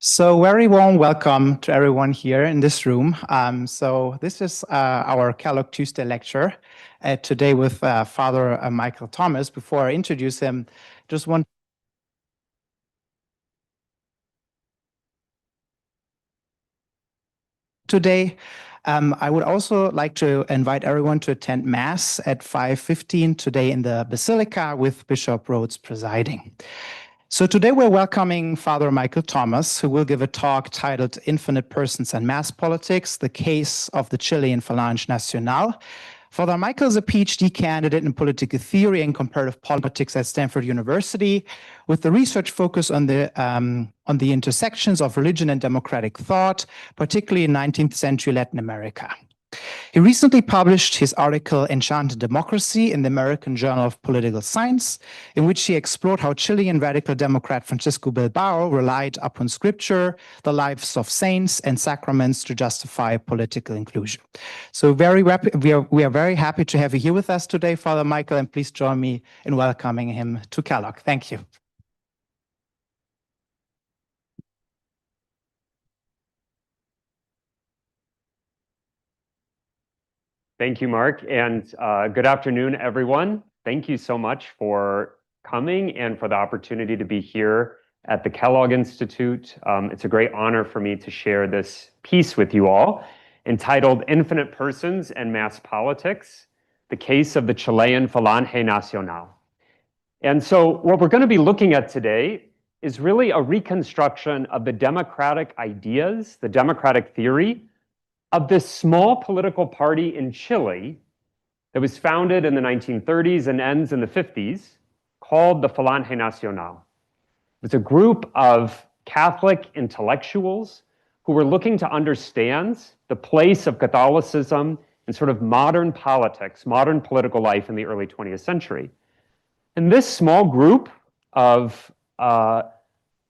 So very warm welcome to everyone here in this room. So this is our Kellogg Tuesday lecture today with Father Michael Thomas. Before I introduce him, just want today. I would also like to invite everyone to attend Mass at 5:15 today in the Basilica with Bishop Rhodes presiding. So today we're welcoming Father Michael Thomas, who will give a talk titled Infinite Persons and Mass Politics, the Case of the Chilean Falange Nacional. Father Michael is a PhD candidate in political theory and comparative politics at Stanford University, with the research focus on the intersections of religion and democratic thought, particularly in 19th century Latin America. He recently published his article Enchanted Democracy in the American Journal of Political Science, in which he explored how Chilean radical Democrat Francisco Bilbao relied upon scripture, the lives of saints, and sacraments to justify political inclusion. So we are very happy to have you here with us today, Father Michael, and please join me in welcoming him to Kellogg. Thank you. Thank you, Mark, and good afternoon, everyone. Thank you so much for coming and for the opportunity to be here at the Kellogg Institute. It's a great honor for me to share this piece with you all, entitled Infinite Persons and Mass Politics, the Case of the Chilean Falange Nacional. And so what we're going to be looking at today is really a reconstruction of the democratic ideas, the democratic theory, of this small political party in Chile that was founded in the 1930s and ends in the 50s, called the Falange Nacional. It's a group of Catholic intellectuals who were looking to understand the place of Catholicism in sort of modern politics, modern political life in the early 20th century. And this small group of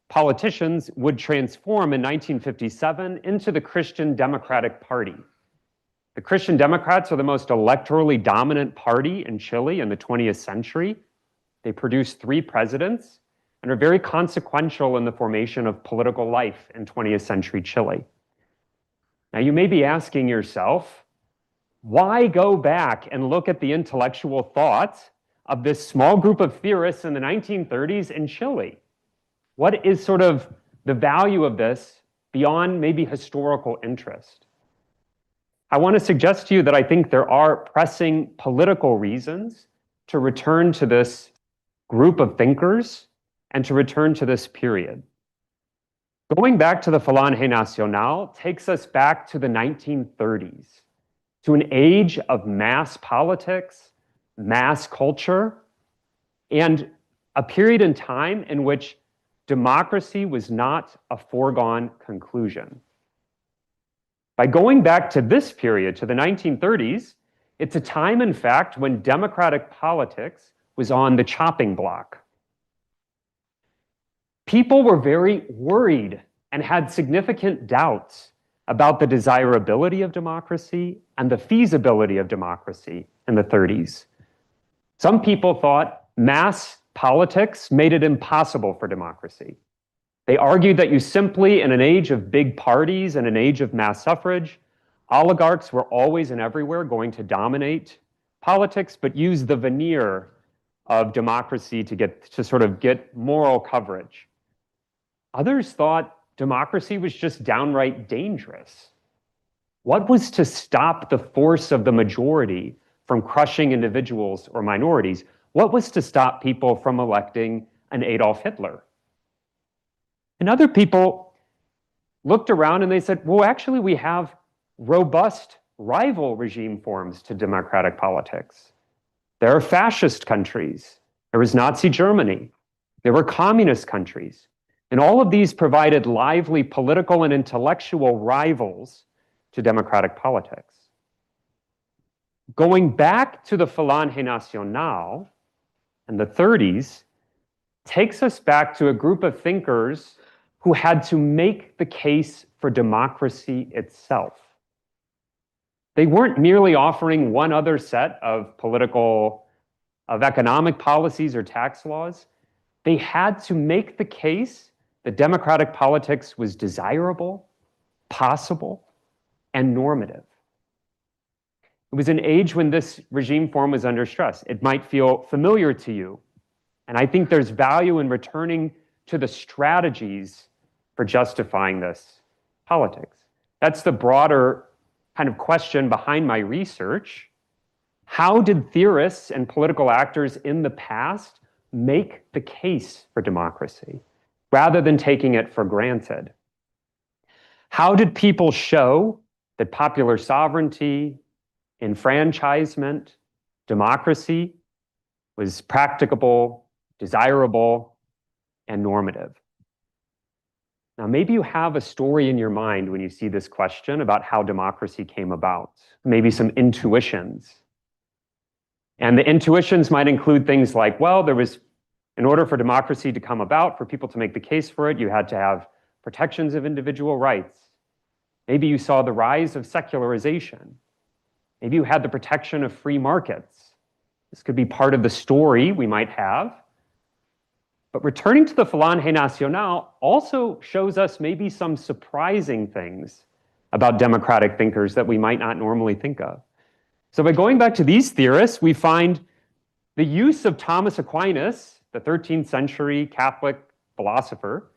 politicians would transform in 1957 into the Christian Democratic Party. The Christian Democrats are the most electorally dominant party in Chile in the 20th century. They produced 3 presidents and are very consequential in the formation of political life in 20th century Chile. Now you may be asking yourself, why go back and look at the intellectual thought of this small group of theorists in the 1930s in Chile? What is sort of the value of this beyond maybe historical interest? I want to suggest to you that I think there are pressing political reasons to return to this group of thinkers and to return to this period. Going back to the Falange Nacional takes us back to the 1930s, to an age of mass politics, mass culture, and a period in time in which democracy was not a foregone conclusion. By going back to this period, to the 1930s, it's a time, in fact, when democratic politics was on the chopping block. People were very worried and had significant doubts about the desirability of democracy and the feasibility of democracy in the 30s. Some people thought mass politics made it impossible for democracy. They argued that you simply, in an age of big parties and an age of mass suffrage, oligarchs were always and everywhere going to dominate politics, but use the veneer of democracy to sort of get moral coverage. Others thought democracy was just downright dangerous. What was to stop the force of the majority from crushing individuals or minorities? What was to stop people from electing an Adolf Hitler? And other people looked around and they said, well, actually, we have robust rival regime forms to democratic politics. There are fascist countries. There was Nazi Germany. There were communist countries. And all of these provided lively political and intellectual rivals to democratic politics. Going back to the Falange Nacional in the 30s takes us back to a group of thinkers who had to make the case for democracy itself. They weren't merely offering one other set of economic policies or tax laws. They had to make the case that democratic politics was desirable, possible, and normative. It was an age when this regime form was under stress. It might feel familiar to you, and I think there's value in returning to the strategies for justifying this politics. That's the broader kind of question behind my research. How did theorists and political actors in the past make the case for democracy rather than taking it for granted? How did people show that popular sovereignty, enfranchisement, democracy was practicable, desirable, and normative? Now, maybe you have a story in your mind when you see this question about how democracy came about, maybe some intuitions. And the intuitions might include things like, well, in order for democracy to come about, for people to make the case for it, you had to have protections of individual rights. Maybe you saw the rise of secularization. Maybe you had the protection of free markets. This could be part of the story we might have. But returning to the Falange Nacional also shows us maybe some surprising things about democratic thinkers that we might not normally think of. So by going back to these theorists, we find the use of Thomas Aquinas, the 13th century Catholic philosopher,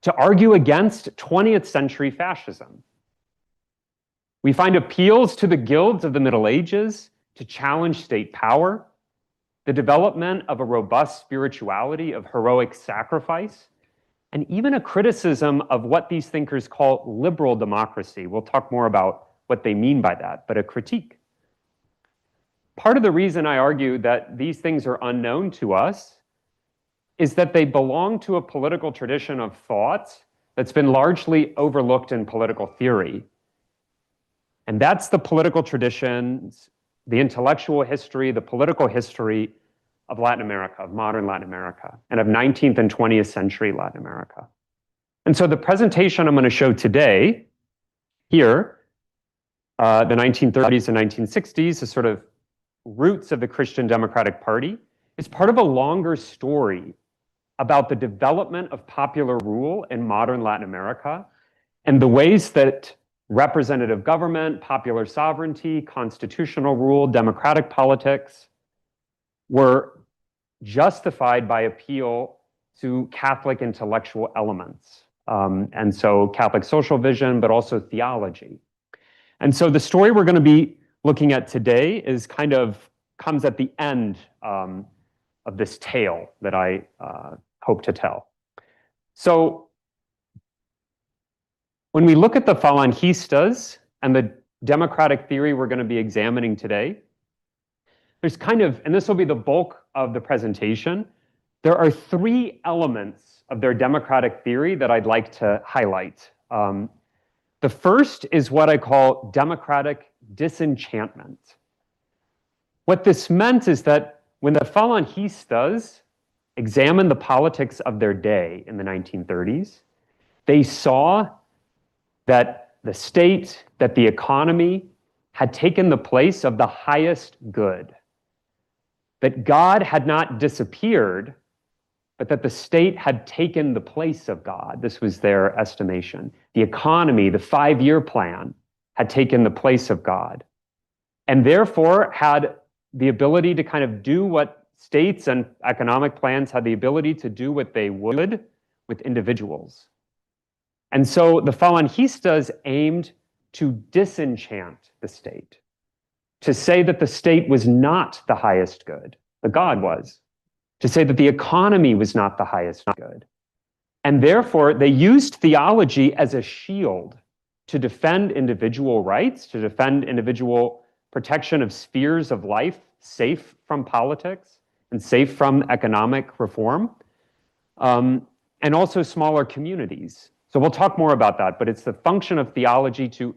to argue against 20th century fascism. We find appeals to the guilds of the Middle Ages to challenge state power, the development of a robust spirituality of heroic sacrifice, and even a criticism of what these thinkers call liberal democracy. We'll talk more about what they mean by that, but a critique. Part of the reason I argue that these things are unknown to us is that they belong to a political tradition of thought that's been largely overlooked in political theory. And that's the political traditions, the intellectual history, the political history of Latin America, of modern Latin America, and of 19th and 20th century Latin America. And so the presentation I'm going to show today, here, the 1930s and 1960s, the sort of roots of the Christian Democratic Party, is part of a longer story about the development of popular rule in modern Latin America and the ways that representative government, popular sovereignty, constitutional rule, democratic politics were justified by appeal to Catholic intellectual elements. And so Catholic social vision, but also theology. And so the story we're going to be looking at today is comes at the end of this tale that I hope to tell. So when we look at the Falangistas and the democratic theory we're going to be examining today, there's and this will be the bulk of the presentation, there are three elements of their democratic theory that I'd like to highlight. The first is what I call democratic disenchantment. What this meant is that when the Falangistas examined the politics of their day in the 1930s, they saw that the state, that the economy had taken the place of the highest good, that God had not disappeared, but that the state had taken the place of God. This was their estimation. The economy, the 5-year plan, had taken the place of God, and therefore had the ability to do what states and economic plans had the ability to do what they would with individuals. And so the Falangistas aimed to disenchant the state, to say that the state was not the highest good, but God was, to say that the economy was not the highest good. And therefore, they used theology as a shield to defend individual rights, to defend individual protection of spheres of life safe from politics and safe from economic reform, and also smaller communities. So we'll talk more about that, but it's the function of theology to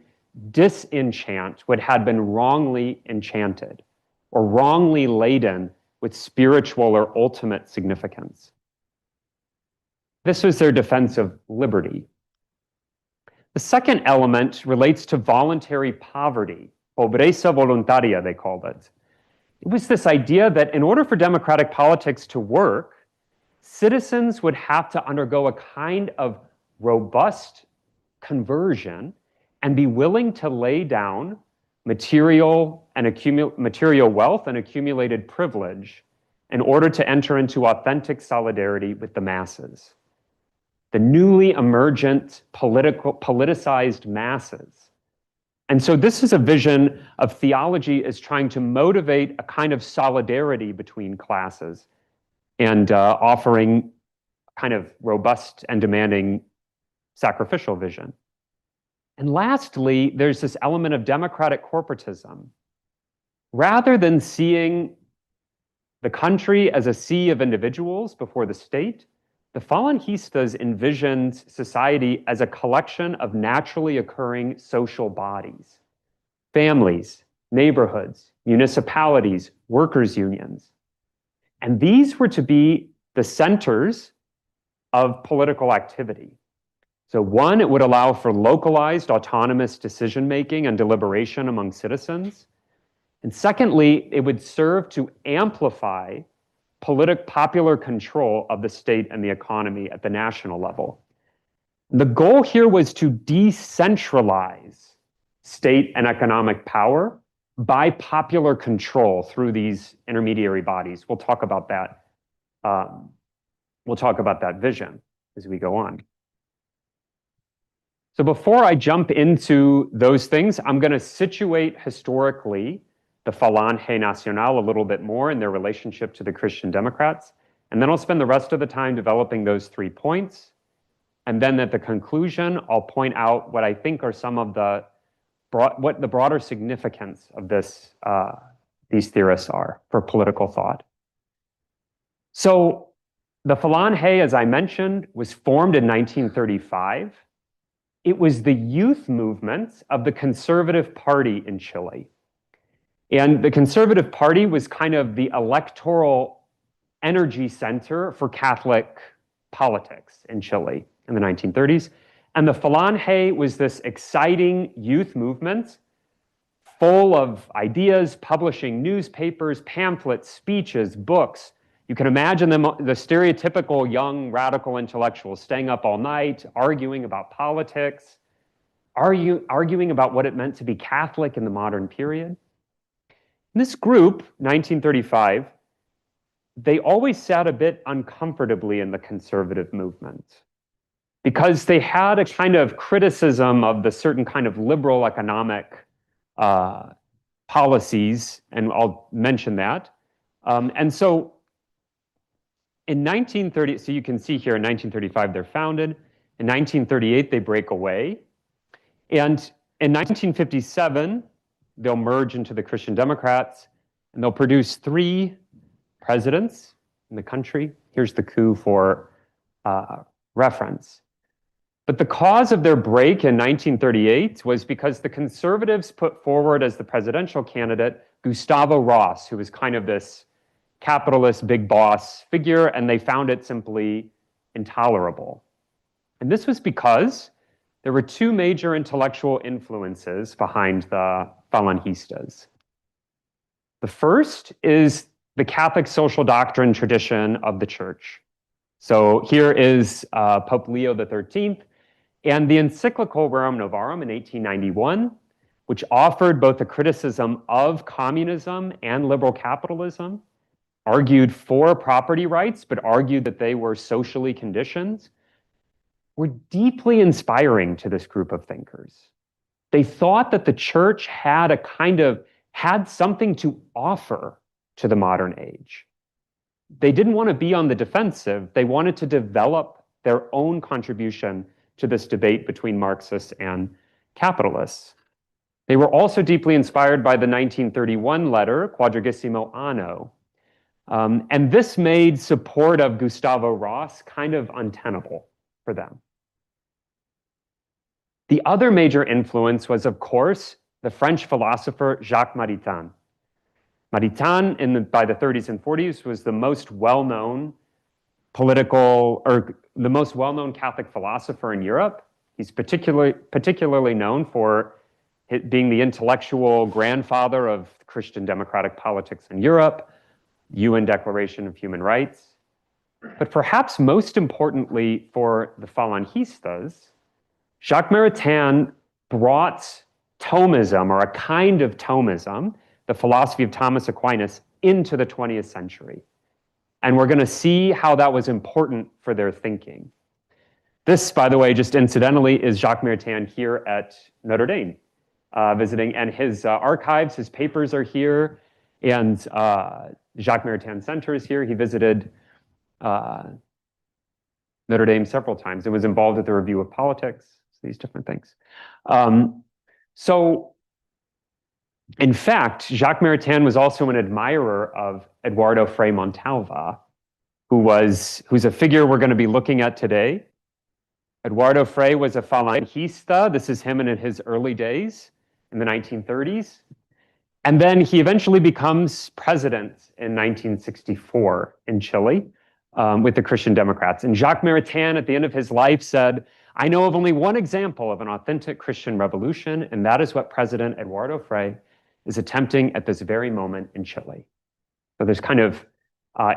disenchant what had been wrongly enchanted or wrongly laden with spiritual or ultimate significance. This was their defense of liberty. The second element relates to voluntary poverty, pobreza voluntaria, they called it. It was this idea that in order for democratic politics to work, citizens would have to undergo a kind of robust conversion and be willing to lay down material wealth and accumulated privilege in order to enter into authentic solidarity with the masses. The newly emergent politicized masses. And so this is a vision of theology as trying to motivate a kind of solidarity between classes and offering kind of robust and demanding sacrificial vision. And lastly, there's this element of democratic corporatism. Rather than seeing the country as a sea of individuals before the state, the Falangistas envisioned society as a collection of naturally occurring social bodies, families, neighborhoods, municipalities, workers' unions. And these were to be the centers of political activity. So one, it would allow for localized autonomous decision-making and deliberation among citizens. And secondly, it would serve to amplify popular control of the state and the economy at the national level. The goal here was to decentralize state and economic power by popular control through these intermediary bodies. We'll talk about that. We'll talk about that vision as we go on. So before I jump into those things, I'm going to situate historically the Falange Nacional a little bit more in their relationship to the Christian Democrats. And then I'll spend the rest of the time developing those 3 points. And then at the conclusion, I'll point out what I think are some of what the broader significance of these theorists are for political thought. So the Falange, as I mentioned, was formed in 1935. It was the youth movement of the Conservative Party in Chile. And the Conservative Party was kind of the electoral energy center for Catholic politics in Chile in the 1930s. And the Falange was this exciting youth movement full of ideas, publishing newspapers, pamphlets, speeches, books. You can imagine them, the stereotypical young radical intellectuals staying up all night, arguing about politics, arguing about what it meant to be Catholic in the modern period. This group, 1935, they always sat a bit uncomfortably in the conservative movement because they had a kind of criticism of the certain kind of liberal economic policies, and I'll mention that. And so in 1930, so you can see here in 1935 they're founded. In 1938 they break away. And in 1957, they'll merge into the Christian Democrats, and they'll produce 3 presidents in the country. Here's the coup for reference. But the cause of their break in 1938 was because the conservatives put forward as the presidential candidate Gustavo Ross, who was kind of this capitalist big boss figure, and they found it simply intolerable. And this was because there were 2 major intellectual influences behind the Falangistas. The first is the Catholic social doctrine tradition of the church. So here is Pope Leo XIII and the encyclical Rerum Novarum in 1891, which offered both a criticism of communism and liberal capitalism, argued for property rights, but argued that they were socially conditioned, were deeply inspiring to this group of thinkers. They thought that the church had something to offer to the modern age. They didn't want to be on the defensive. They wanted to develop their own contribution to this debate between Marxists and capitalists. They were also deeply inspired by the 1931 letter, Quadragesimo Anno. And this made support of Gustavo Ross kind of untenable for them. The other major influence was, of course, the French philosopher Jacques Maritain. Maritain, by the 30s and 40s, was the most well-known the most well-known Catholic philosopher in Europe. He's particularly known for being the intellectual grandfather of Christian democratic politics in Europe, UN Declaration of Human Rights. But perhaps most importantly for the Falangistas, Jacques Maritain brought Thomism, or a kind of Thomism, the philosophy of Thomas Aquinas, into the 20th century. And we're going to see how that was important for their thinking. This, by the way, just incidentally, is Jacques Maritain here at Notre Dame, visiting, and his archives, his papers are here, and Jacques Maritain Center is here. He visited Notre Dame several times and was involved with the review of politics, these different things. So, in fact, Jacques Maritain was also an admirer of Eduardo Frei Montalva, who's a figure we're going to be looking at today. Eduardo Frei was a falangista. This is him in his early days in the 1930s. And then he eventually becomes president in 1964 in Chile with the Christian Democrats. And Jacques Maritain, at the end of his life, said, "I know of only one example of an authentic Christian revolution, and that is what President Eduardo Frei is attempting at this very moment in Chile." So there's kind of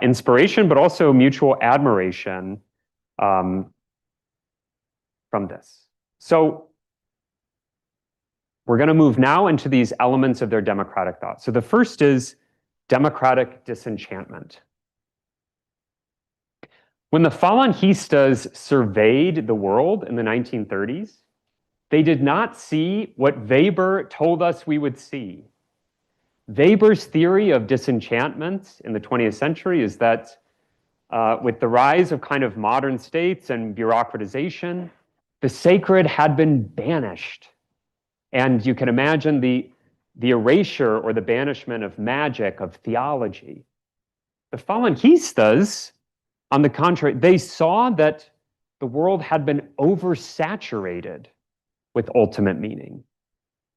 inspiration, but also mutual admiration from this. So we're going to move now into these elements of their democratic thought. So the first is democratic disenchantment. When the Falangistas surveyed the world in the 1930s, they did not see what Weber told us we would see. Weber's theory of disenchantment in the 20th century is that with the rise of kind of modern states and bureaucratization, the sacred had been banished. And you can imagine the erasure or the banishment of magic, of theology. The Falangistas, on the contrary, they saw that the world had been oversaturated with ultimate meaning.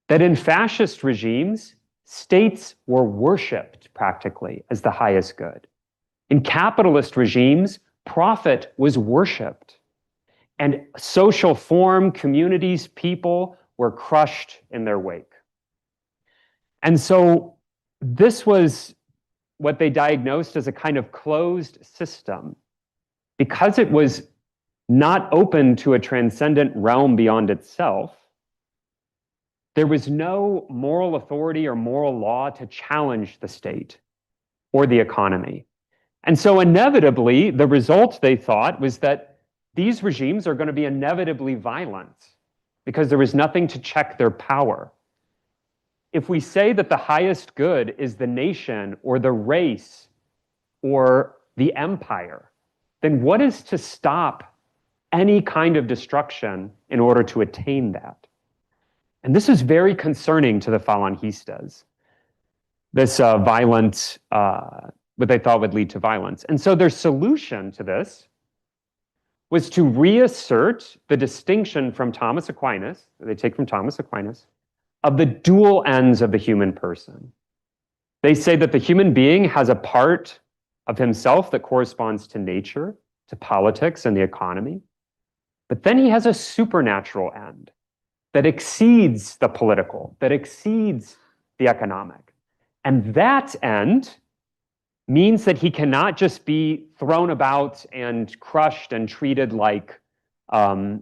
That in fascist regimes, states were worshipped practically as the highest good. In capitalist regimes, profit was worshipped. And social form, communities, people were crushed in their wake. And so this was what they diagnosed as a kind of closed system. Because it was not open to a transcendent realm beyond itself, there was no moral authority or moral law to challenge the state or the economy. And so inevitably, the result, they thought, was that these regimes are going to be inevitably violent because there was nothing to check their power. If we say that the highest good is the nation or the race or the empire, then what is to stop any kind of destruction in order to attain that? And this is very concerning to the Falangistas, this violent, what they thought would lead to violence. And so their solution to this was to reassert the distinction from Thomas Aquinas, that they take from Thomas Aquinas, of the dual ends of the human person. They say that the human being has a part of himself that corresponds to nature, to politics and the economy, but then he has a supernatural end that exceeds the political, that exceeds the economic. And that end means that he cannot just be thrown about and crushed and treated like a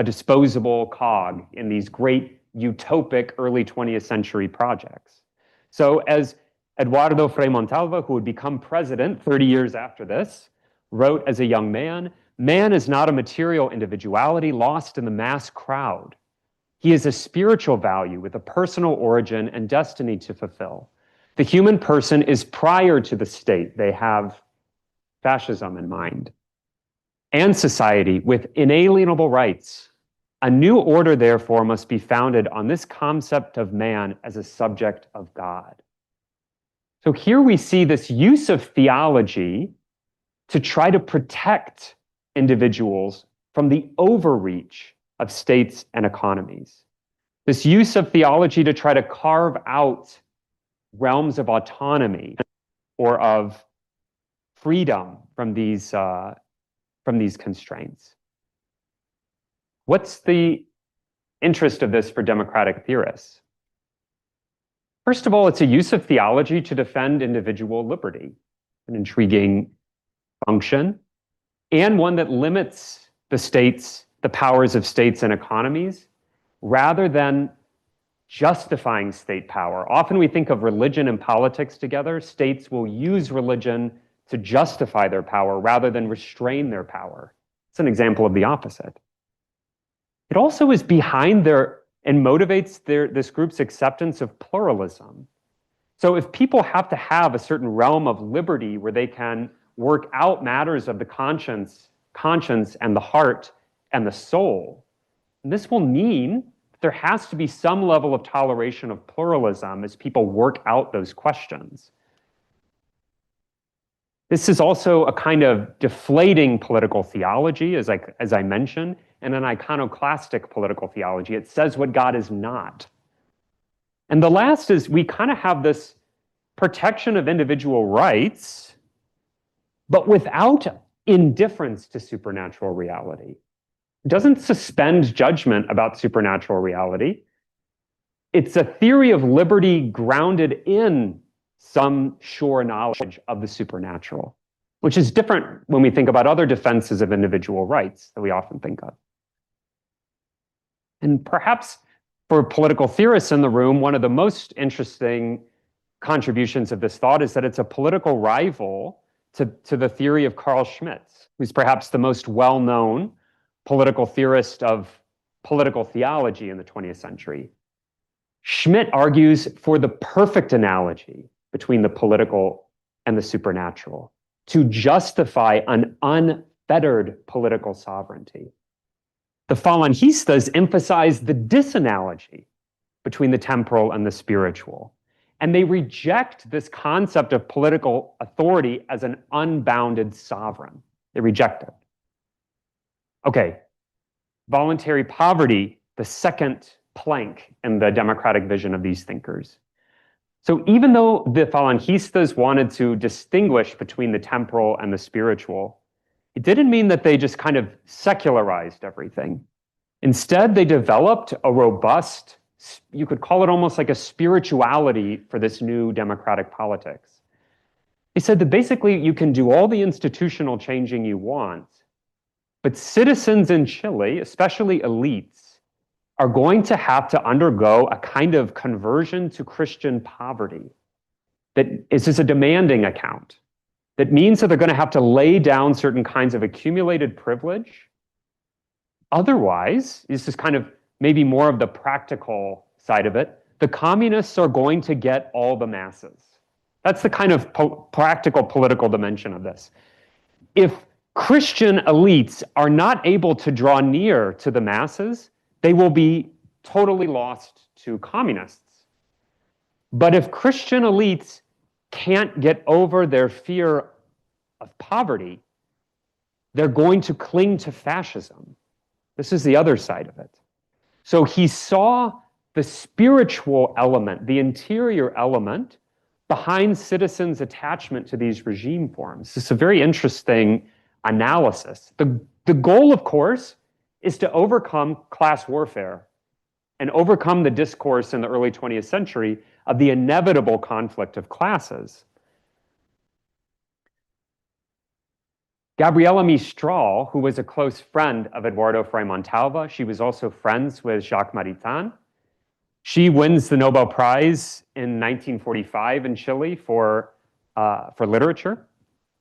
disposable cog in these great utopic early 20th century projects. So as Eduardo Frei Montalva, who would become president 30 years after this, wrote as a young man, "Man is not a material individuality lost in the mass crowd. He is a spiritual value with a personal origin and destiny to fulfill. The human person is prior to the state." They have fascism in mind. "And society with inalienable rights. A new order, therefore, must be founded on this concept of man as a subject of God." So here we see this use of theology to try to protect individuals from the overreach of states and economies. This use of theology to try to carve out realms of autonomy or of freedom from these constraints. What's the interest of this for democratic theorists? First of all, it's a use of theology to defend individual liberty, an intriguing function. and one that limits the powers of states and economies, rather than justifying state power. Often we think of religion and politics together. States will use religion to justify their power rather than restrain their power. It's an example of the opposite. It also is behind and motivates this group's acceptance of pluralism. So if people have to have a certain realm of liberty where they can work out matters of the conscience and the heart and the soul, this will mean there has to be some level of toleration of pluralism as people work out those questions. This is also a kind of deflating political theology, as I mentioned, and an iconoclastic political theology. It says what God is not. And the last is we kind of have this protection of individual rights, but without indifference to supernatural reality. It doesn't suspend judgment about supernatural reality. It's a theory of liberty grounded in some sure knowledge of the supernatural, which is different when we think about other defenses of individual rights that we often think of. And perhaps for political theorists in the room, one of the most interesting contributions of this thought is that it's a political rival to the theory of Carl Schmitt, who's perhaps the most well-known political theorist of political theology in the 20th century. Schmitt argues for the perfect analogy between the political and the supernatural to justify an unfettered political sovereignty. The Falangistas emphasize the disanalogy between the temporal and the spiritual, and they reject this concept of political authority as an unbounded sovereign. They reject it. Okay, voluntary poverty, the second plank in the democratic vision of these thinkers. So even though the Falangistas wanted to distinguish between the temporal and the spiritual, it didn't mean that they just kind of secularized everything. Instead, they developed a robust, you could call it almost like a spirituality for this new democratic politics. They said that basically you can do all the institutional changing you want, but citizens in Chile, especially elites, are going to have to undergo a kind of conversion to Christian poverty that is just a demanding account. That means that they're going to have to lay down certain kinds of accumulated privilege. Otherwise, this is kind of maybe more of the practical side of it, the communists are going to get all the masses. That's the kind of practical political dimension of this. If Christian elites are not able to draw near to the masses, they will be totally lost to communists. But if Christian elites can't get over their fear of poverty, they're going to cling to fascism. This is the other side of it. So he saw the spiritual element, the interior element, behind citizens' attachment to these regime forms. This is a very interesting analysis. The goal, of course, is to overcome class warfare and overcome the discourse in the early 20th century of the inevitable conflict of classes. Gabriela Mistral, who was a close friend of Eduardo Frei Montalva, she was also friends with Jacques Maritain. She wins the Nobel Prize in 1945 in Chile for literature.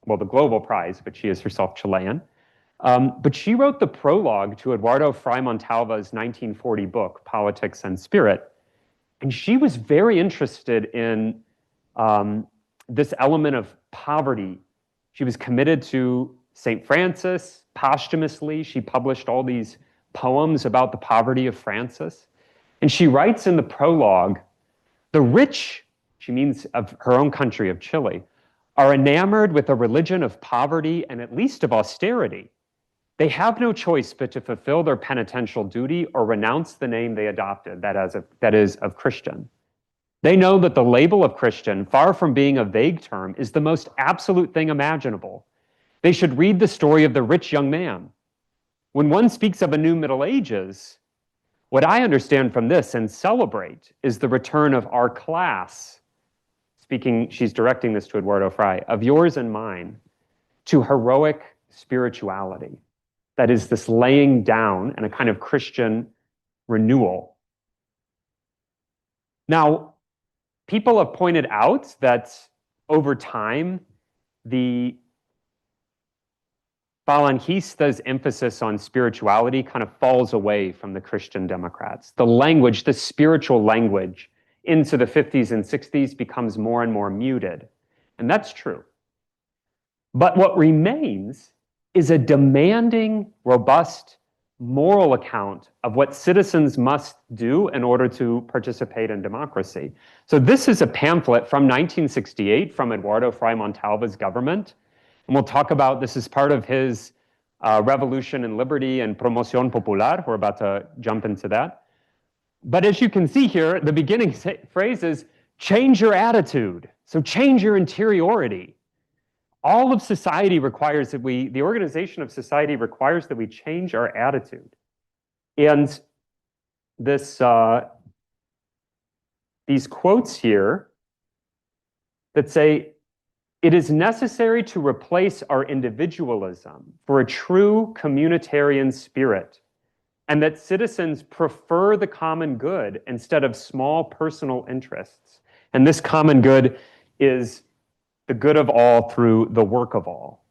Well, the Global Prize, but she is herself Chilean. But she wrote the prologue to Eduardo Frei Montalva's 1940 book, Politics and Spirit. And she was very interested in this element of poverty. She was committed to St. Francis. Posthumously, she published all these poems about the poverty of Francis. And she writes in the prologue, the rich, she means of her own country of Chile, are enamored with a religion of poverty and at least of austerity. They have no choice but to fulfill their penitential duty or renounce the name they adopted, that is of Christian. They know that the label of Christian, far from being a vague term, is the most absolute thing imaginable. They should read the story of the rich young man. When one speaks of a new Middle Ages, what I understand from this and celebrate is the return of our class, speaking, she's directing this to Eduardo Frei, of yours and mine, to heroic spirituality. That is this laying down and a kind of Christian renewal. Now, people have pointed out that over time, the Falangistas' emphasis on spirituality kind of falls away from the Christian Democrats. The language, the spiritual language, into the 50s and 60s becomes more and more muted. And that's true. But what remains is a demanding, robust, moral account of what citizens must do in order to participate in democracy. So this is a pamphlet from 1968 from Eduardo Frei Montalva's government. And we'll talk about, this is part of his Revolution and Liberty and Promoción Popular. We're about to jump into that. But as you can see here, the beginning phrase is, change your attitude. So change your interiority. All of society requires that the organization of society requires that we change our attitude. And this, these quotes here that say, it is necessary to replace our individualism for a true communitarian spirit, and that citizens prefer the common good instead of small personal interests. And this common good is the good of all through the work of all.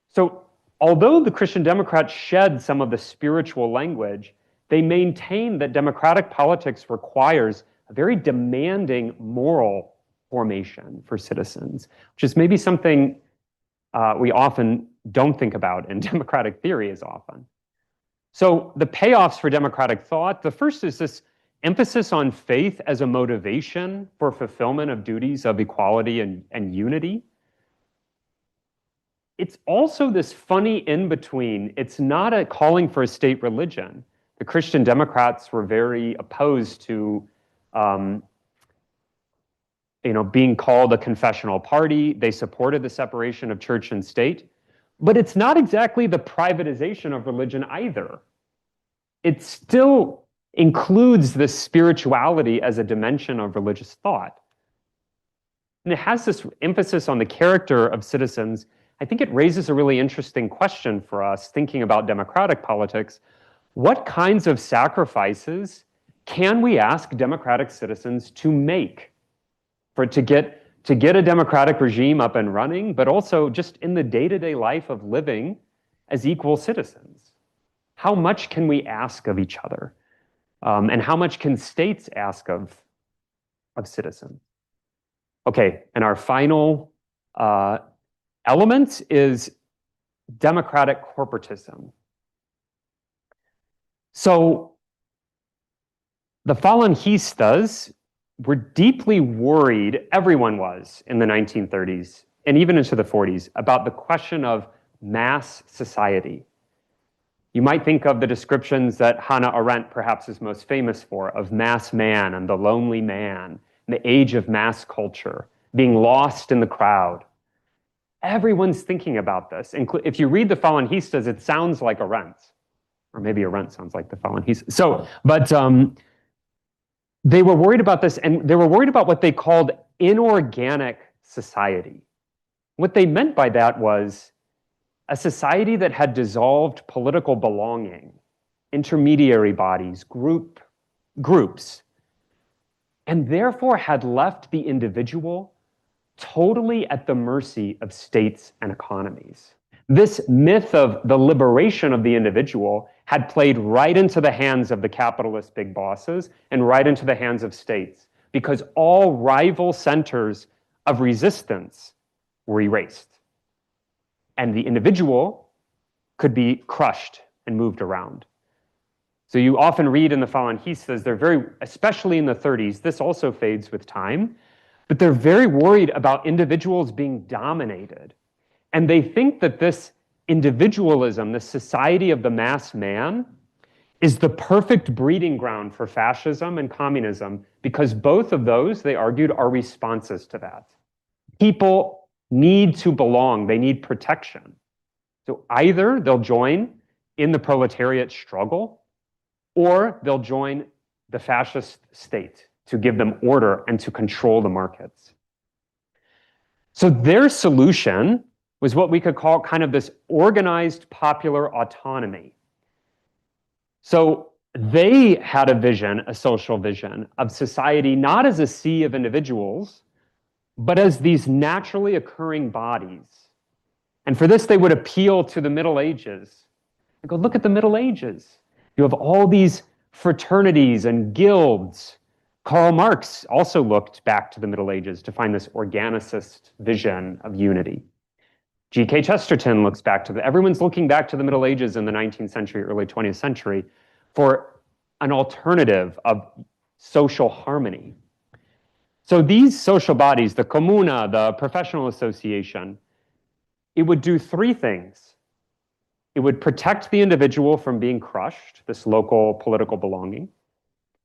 So although the Christian Democrats shed some of the spiritual language, they maintain that democratic politics requires a very demanding moral formation for citizens, which is maybe something we often don't think about in democratic theory as often. So the payoffs for democratic thought, the first is this emphasis on faith as a motivation for fulfillment of duties of equality and unity. It's also this funny in-between. It's not a calling for a state religion. The Christian Democrats were very opposed to being called a confessional party. They supported the separation of church and state. But it's not exactly the privatization of religion either. It still includes this spirituality as a dimension of religious thought. And it has this emphasis on the character of citizens. I think it raises a really interesting question for us thinking about democratic politics. What kinds of sacrifices can we ask democratic citizens to make to get a democratic regime up and running, but also just in the day-to-day life of living as equal citizens? How much can we ask of each other? And how much can states ask of citizens? Okay, and our final element is democratic corporatism. So the Falangistas were deeply worried, everyone was in the 1930s and even into the 40s, about the question of mass society. You might think of the descriptions that Hannah Arendt perhaps is most famous for, of mass man and the lonely man, and the age of mass culture, being lost in the crowd. Everyone's thinking about this. If you read the Falangistas, it sounds like Arendt, or maybe Arendt sounds like the Falangistas. So, but they were worried about this, and they were worried about what they called inorganic society. What they meant by that was a society that had dissolved political belonging, intermediary bodies, groups, and therefore had left the individual totally at the mercy of states and economies. This myth of the liberation of the individual had played right into the hands of the capitalist big bosses and right into the hands of states, because all rival centers of resistance were erased. And the individual could be crushed and moved around. So you often read in the Falangistas, they're very, especially in the 30s, this also fades with time, but they're very worried about individuals being dominated. And they think that this individualism, this society of the mass man, is the perfect breeding ground for fascism and communism, because both of those, they argued, are responses to that. People need to belong, they need protection. So either they'll join in the proletariat struggle, or they'll join the fascist state to give them order and to control the markets. So their solution was what we could call kind of this organized popular autonomy. So they had a vision, a social vision of society, not as a sea of individuals, but as these naturally occurring bodies. And for this, they would appeal to the Middle Ages. They go, look at the Middle Ages. You have all these fraternities and guilds. Karl Marx also looked back to the Middle Ages to find this organicist vision of unity. G.K. Chesterton looks back to everyone's looking back to the Middle Ages in the 19th century, early 20th century for an alternative of social harmony. So these social bodies, the comuna, the professional association, it would do three things. It would protect the individual from being crushed, this local political belonging.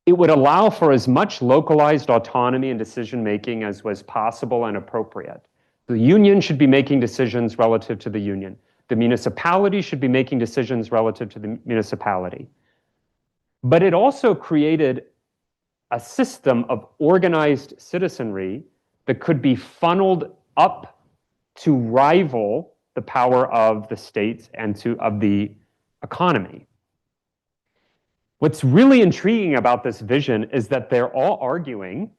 It would allow for as much localized autonomy and decision-making as was possible and appropriate. The union should be making decisions relative to the union. The municipality should be making decisions relative to the municipality. But it also created a system of organized citizenry that could be funneled up to rival the power of the state and of the economy. What's really intriguing about this vision is that they're all arguing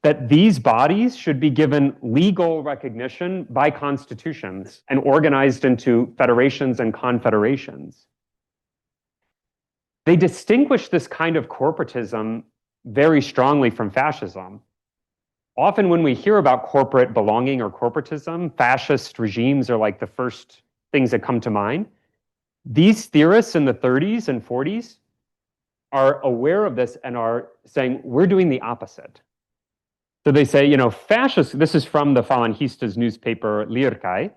that these bodies should be given legal recognition by constitutions and organized into federations and confederations. They distinguish this kind of corporatism very strongly from fascism. Often when we hear about corporate belonging or corporatism, fascist regimes are like the first things that come to mind. These theorists in the 30s and 40s are aware of this and are saying, we're doing the opposite. So they say, fascist, this is from the Falangistas newspaper Lircai.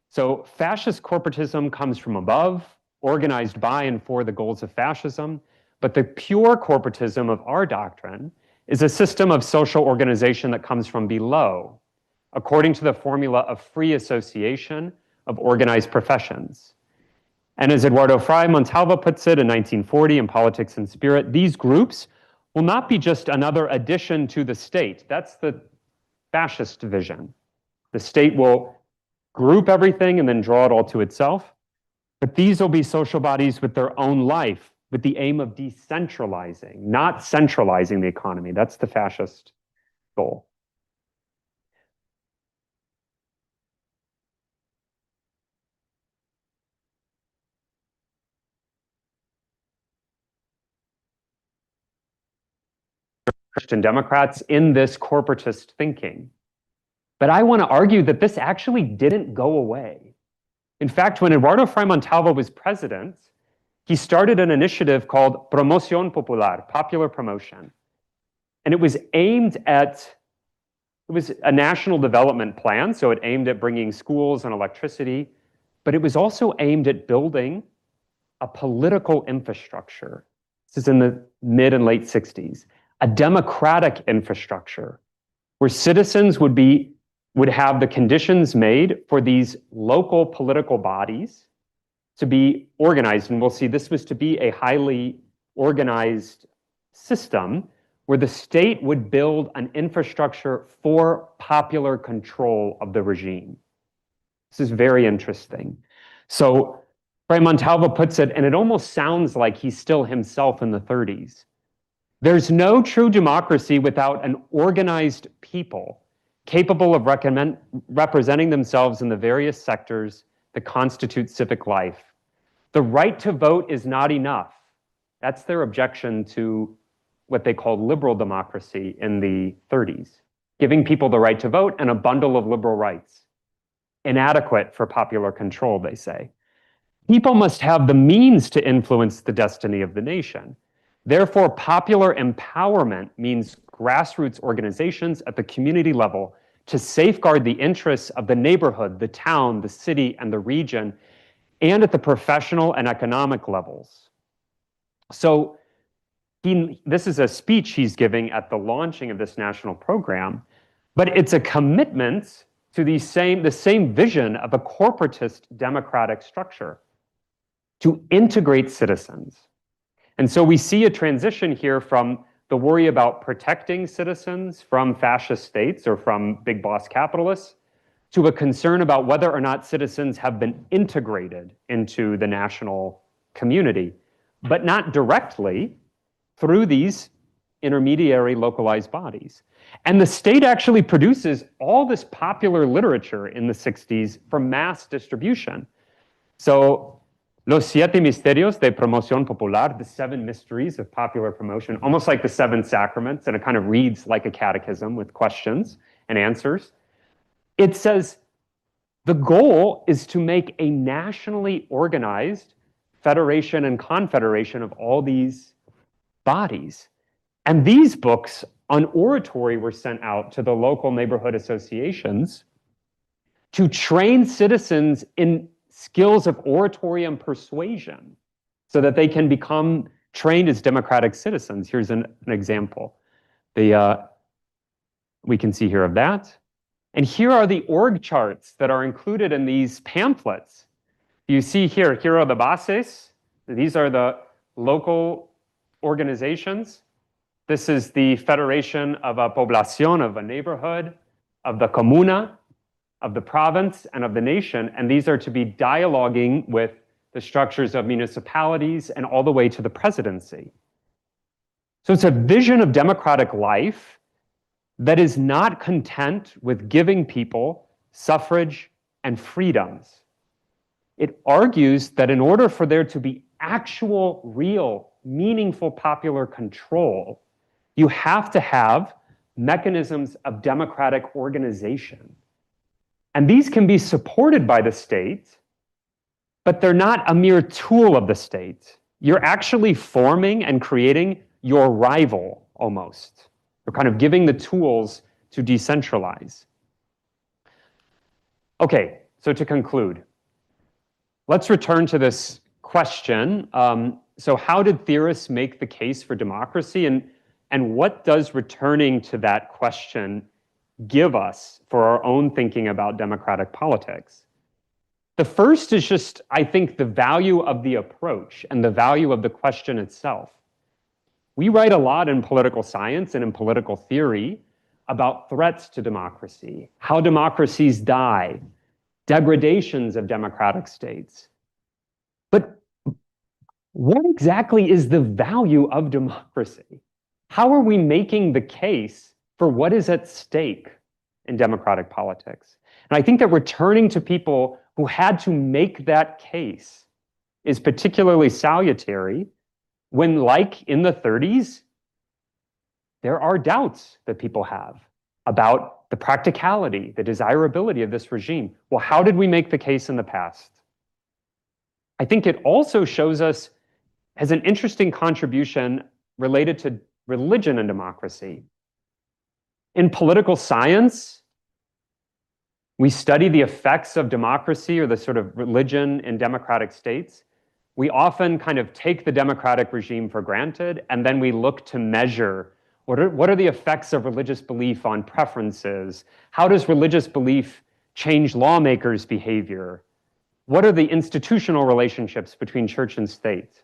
So fascist corporatism comes from above, organized by and for the goals of fascism. But the pure corporatism of our doctrine is a system of social organization that comes from below, according to the formula of free association of organized professions. And as Eduardo Frei Montalva puts it in 1940 in Politics and Spirit, these groups will not be just another addition to the state. That's the fascist vision. The state will group everything and then draw it all to itself. But these will be social bodies with their own life, with the aim of decentralizing, not centralizing the economy. That's the fascist goal. Christian Democrats in this corporatist thinking. But I want to argue that this actually didn't go away. In fact, when Eduardo Frei Montalva was president, he started an initiative called Promoción Popular, popular promotion. And it was a national development plan, so it aimed at bringing schools and electricity, but it was also aimed at building a political infrastructure. This is in the mid and late 60s. A democratic infrastructure where citizens would have the conditions made for these local political bodies to be organized. And we'll see this was to be a highly organized system where the state would build an infrastructure for popular control of the regime. This is very interesting. So Frei Montalva puts it, and it almost sounds like he's still himself in the 30s. There's no true democracy without an organized people capable of representing themselves in the various sectors that constitute civic life. The right to vote is not enough. That's their objection to what they called liberal democracy in the 30s, giving people the right to vote and a bundle of liberal rights. Inadequate for popular control, they say. People must have the means to influence the destiny of the nation. Therefore, popular empowerment means grassroots organizations at the community level to safeguard the interests of the neighborhood, the town, the city, and the region, and at the professional and economic levels. So this is a speech he's giving at the launching of this national program, but it's a commitment to the same vision of a corporatist democratic structure to integrate citizens. And so we see a transition here from the worry about protecting citizens from fascist states or from big boss capitalists to a concern about whether or not citizens have been integrated into the national community, but not directly through these intermediary localized bodies. And the state actually produces all this popular literature in the 60s for mass distribution. So, Los Siete Misterios de Promoción Popular, the seven mysteries of popular promotion, almost like the seven sacraments, and it kind of reads like a catechism with questions and answers. It says the goal is to make a nationally organized federation and confederation of all these bodies. And these books on oratory were sent out to the local neighborhood associations to train citizens in skills of oratory and persuasion so that they can become trained as democratic citizens. Here's an example. We can see here of that. And here are the org charts that are included in these pamphlets. You see here are the bases. These are the local organizations. This is the federation of a población, of a neighborhood, of the comuna, of the province, and of the nation. And these are to be dialoguing with the structures of municipalities and all the way to the presidency. So it's a vision of democratic life that is not content with giving people suffrage and freedoms. It argues that in order for there to be actual, real, meaningful popular control, you have to have mechanisms of democratic organization. And these can be supported by the state, but they're not a mere tool of the state. You're actually forming and creating your rival, almost. You're kind of giving the tools to decentralize. Okay, so to conclude, let's return to this question. So how did theorists make the case for democracy, and what does returning to that question give us for our own thinking about democratic politics? The first is just, I think, the value of the approach and the value of the question itself. We write a lot in political science and in political theory about threats to democracy, how democracies die, degradations of democratic states. But what exactly is the value of democracy? How are we making the case for what is at stake in democratic politics? And I think that returning to people who had to make that case is particularly salutary when, like in the 30s, there are doubts that people have about the practicality, the desirability of this regime. Well, how did we make the case in the past? I think it also shows us as an interesting contribution related to religion and democracy. In political science, we study the effects of democracy or the sort of religion in democratic states. We often kind of take the democratic regime for granted, and then we look to measure what are the effects of religious belief on preferences? How does religious belief change lawmakers' behavior? What are the institutional relationships between church and state?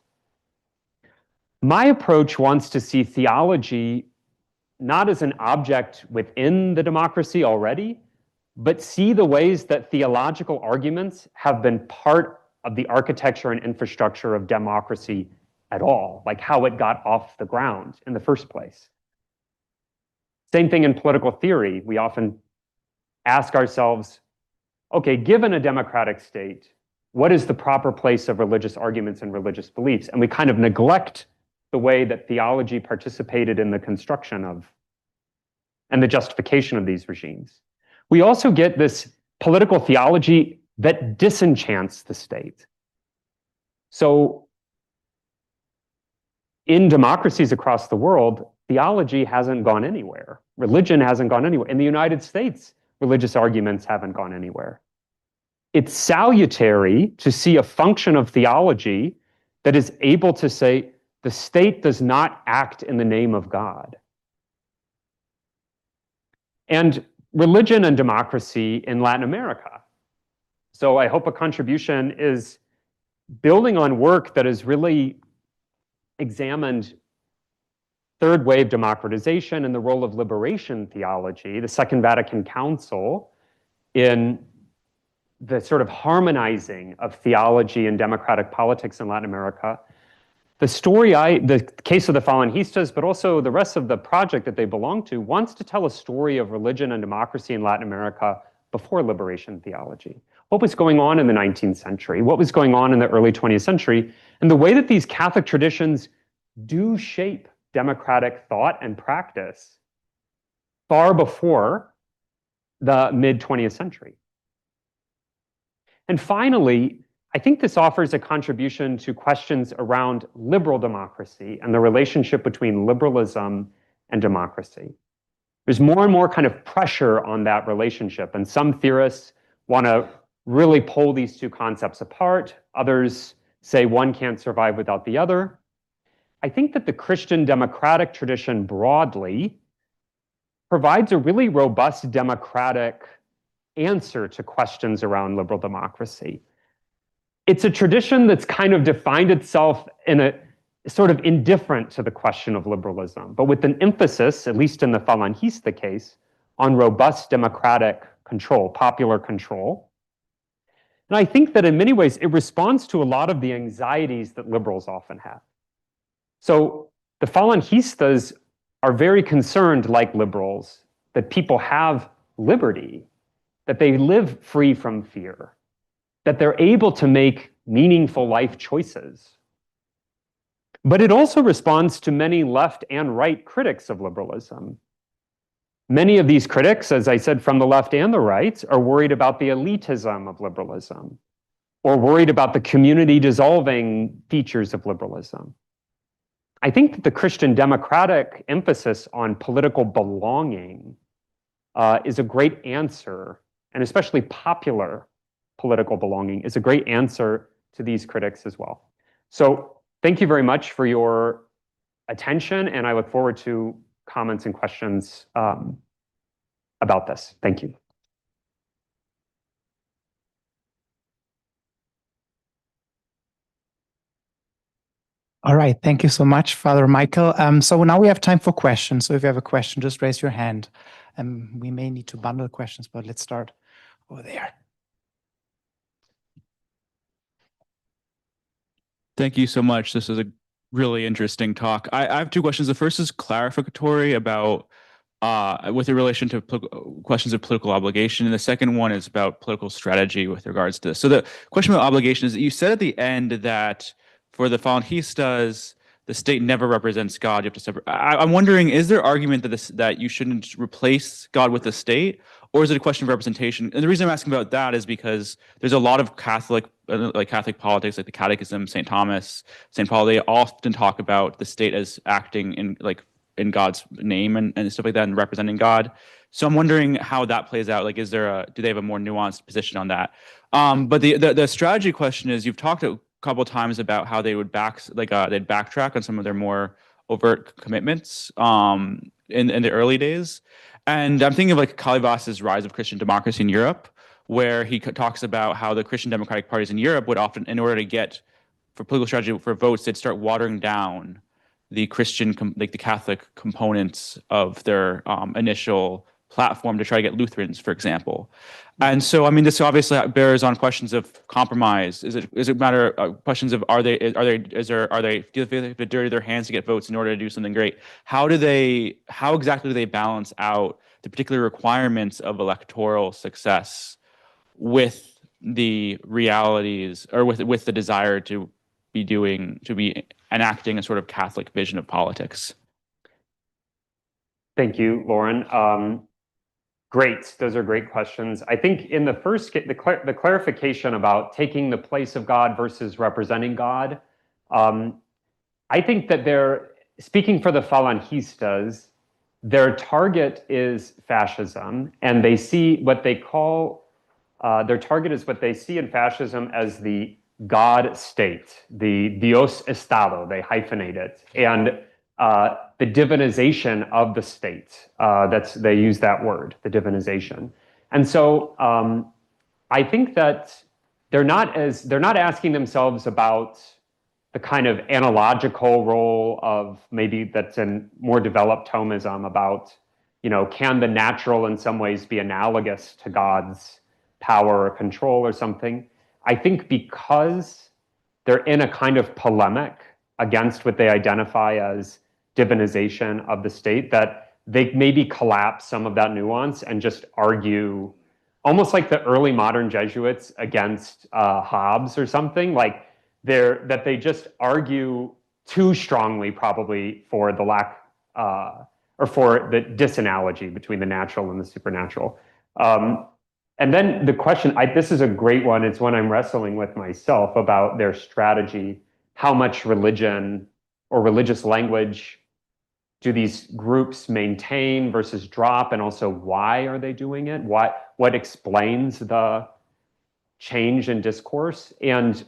My approach wants to see theology not as an object within the democracy already, but see the ways that theological arguments have been part of the architecture and infrastructure of democracy at all, like how it got off the ground in the first place. Same thing in political theory. We often ask ourselves, okay, given a democratic state, what is the proper place of religious arguments and religious beliefs? And we kind of neglect the way that theology participated in the construction of and the justification of these regimes. We also get this political theology that disenchants the state. So in democracies across the world, theology hasn't gone anywhere. Religion hasn't gone anywhere. In the United States, religious arguments haven't gone anywhere. It's salutary to see a function of theology that is able to say, the state does not act in the name of God. And religion and democracy in Latin America. So I hope a contribution is building on work that has really examined third wave democratization and the role of liberation theology. The Second Vatican Council in the sort of harmonizing of theology and democratic politics in Latin America. The case of the Falangistas, but also the rest of the project that they belong to, wants to tell a story of religion and democracy in Latin America before liberation theology. What was going on in the 19th century? What was going on in the early 20th century? And the way that these Catholic traditions do shape democratic thought and practice far before the mid-20th century. And finally, I think this offers a contribution to questions around liberal democracy and the relationship between liberalism and democracy. There's more and more kind of pressure on that relationship, and some theorists want to really pull these two concepts apart. Others say one can't survive without the other. I think that the Christian democratic tradition broadly provides a really robust democratic answer to questions around liberal democracy. It's a tradition that's kind of defined itself in a sort of indifferent to the question of liberalism, but with an emphasis, at least in the Falangista case, on robust democratic control, popular control. And I think that in many ways, it responds to a lot of the anxieties that liberals often have. So the Falangistas are very concerned, like liberals, that people have liberty, that they live free from fear, that they're able to make meaningful life choices. But it also responds to many left and right critics of liberalism. Many of these critics, as I said, from the left and the right, are worried about the elitism of liberalism, or worried about the community dissolving features of liberalism. I think that the Christian democratic emphasis on political belonging is a great answer, and especially popular political belonging is a great answer to these critics as well. So thank you very much for your attention, and I look forward to comments and questions about this. Thank you. All right, thank you so much, Father Michael. So now we have time for questions. So if you have a question, just raise your hand. We may need to bundle questions, but let's start over there. Thank you so much. This is a really interesting talk. I have two questions. The first is clarificatory about with relation to questions of political obligation, and the second one is about political strategy with regards to this. So the question about obligation is that you said at the end that for the Falangistas, the state never represents God. You have to separate. I'm wondering, is there argument that you shouldn't replace God with the state, or is it a question of representation? And the reason I'm asking about that is because there's a lot of Catholic politics, like the Catechism, St. Thomas, St. Paul. They often talk about the state as acting in God's name and stuff like that, and representing God. So I'm wondering how that plays out. Like, do they have a more nuanced position on that? But the strategy question is, you've talked a couple of times about how they would they'd backtrack on some of their more overt commitments in the early days. And I'm thinking of like Calivas's Rise of Christian Democracy in Europe, where he talks about how the Christian democratic parties in Europe would often, in order to get for political strategy for votes, they'd start watering down the Christian, the Catholic components of their initial platform to try to get Lutherans, for example. And so, I mean, this obviously bears on questions of compromise. Is it matter questions of do they have to dirty their hands to get votes in order to do something great? How exactly do they balance out the particular requirements of electoral success with the realities, or with the desire to be enacting a sort of Catholic vision of politics? Thank you, Lauren. Great. Those are great questions. I think in the first, the clarification about taking the place of God versus representing God, I think that they're speaking for the Falangistas. Their target is fascism, and they see what they call their target is what they see in fascism as the God state, the Dios Estado. They hyphenate it, and the divinization of the state. They use that word, the divinization. And so I think that they're not asking themselves about the kind of analogical role of maybe that's in more developed Thomism about, can the natural in some ways be analogous to God's power or control or something. I think because they're in a kind of polemic against what they identify as divinization of the state, that they maybe collapse some of that nuance and just argue, almost like the early modern Jesuits against Hobbes or something, like that they just argue too strongly probably for the lack or for the disanalogy between the natural and the supernatural. And then the question, this is a great one. It's one I'm wrestling with myself about their strategy. How much religion or religious language do these groups maintain versus drop? And also, why are they doing it? What explains the change in discourse? And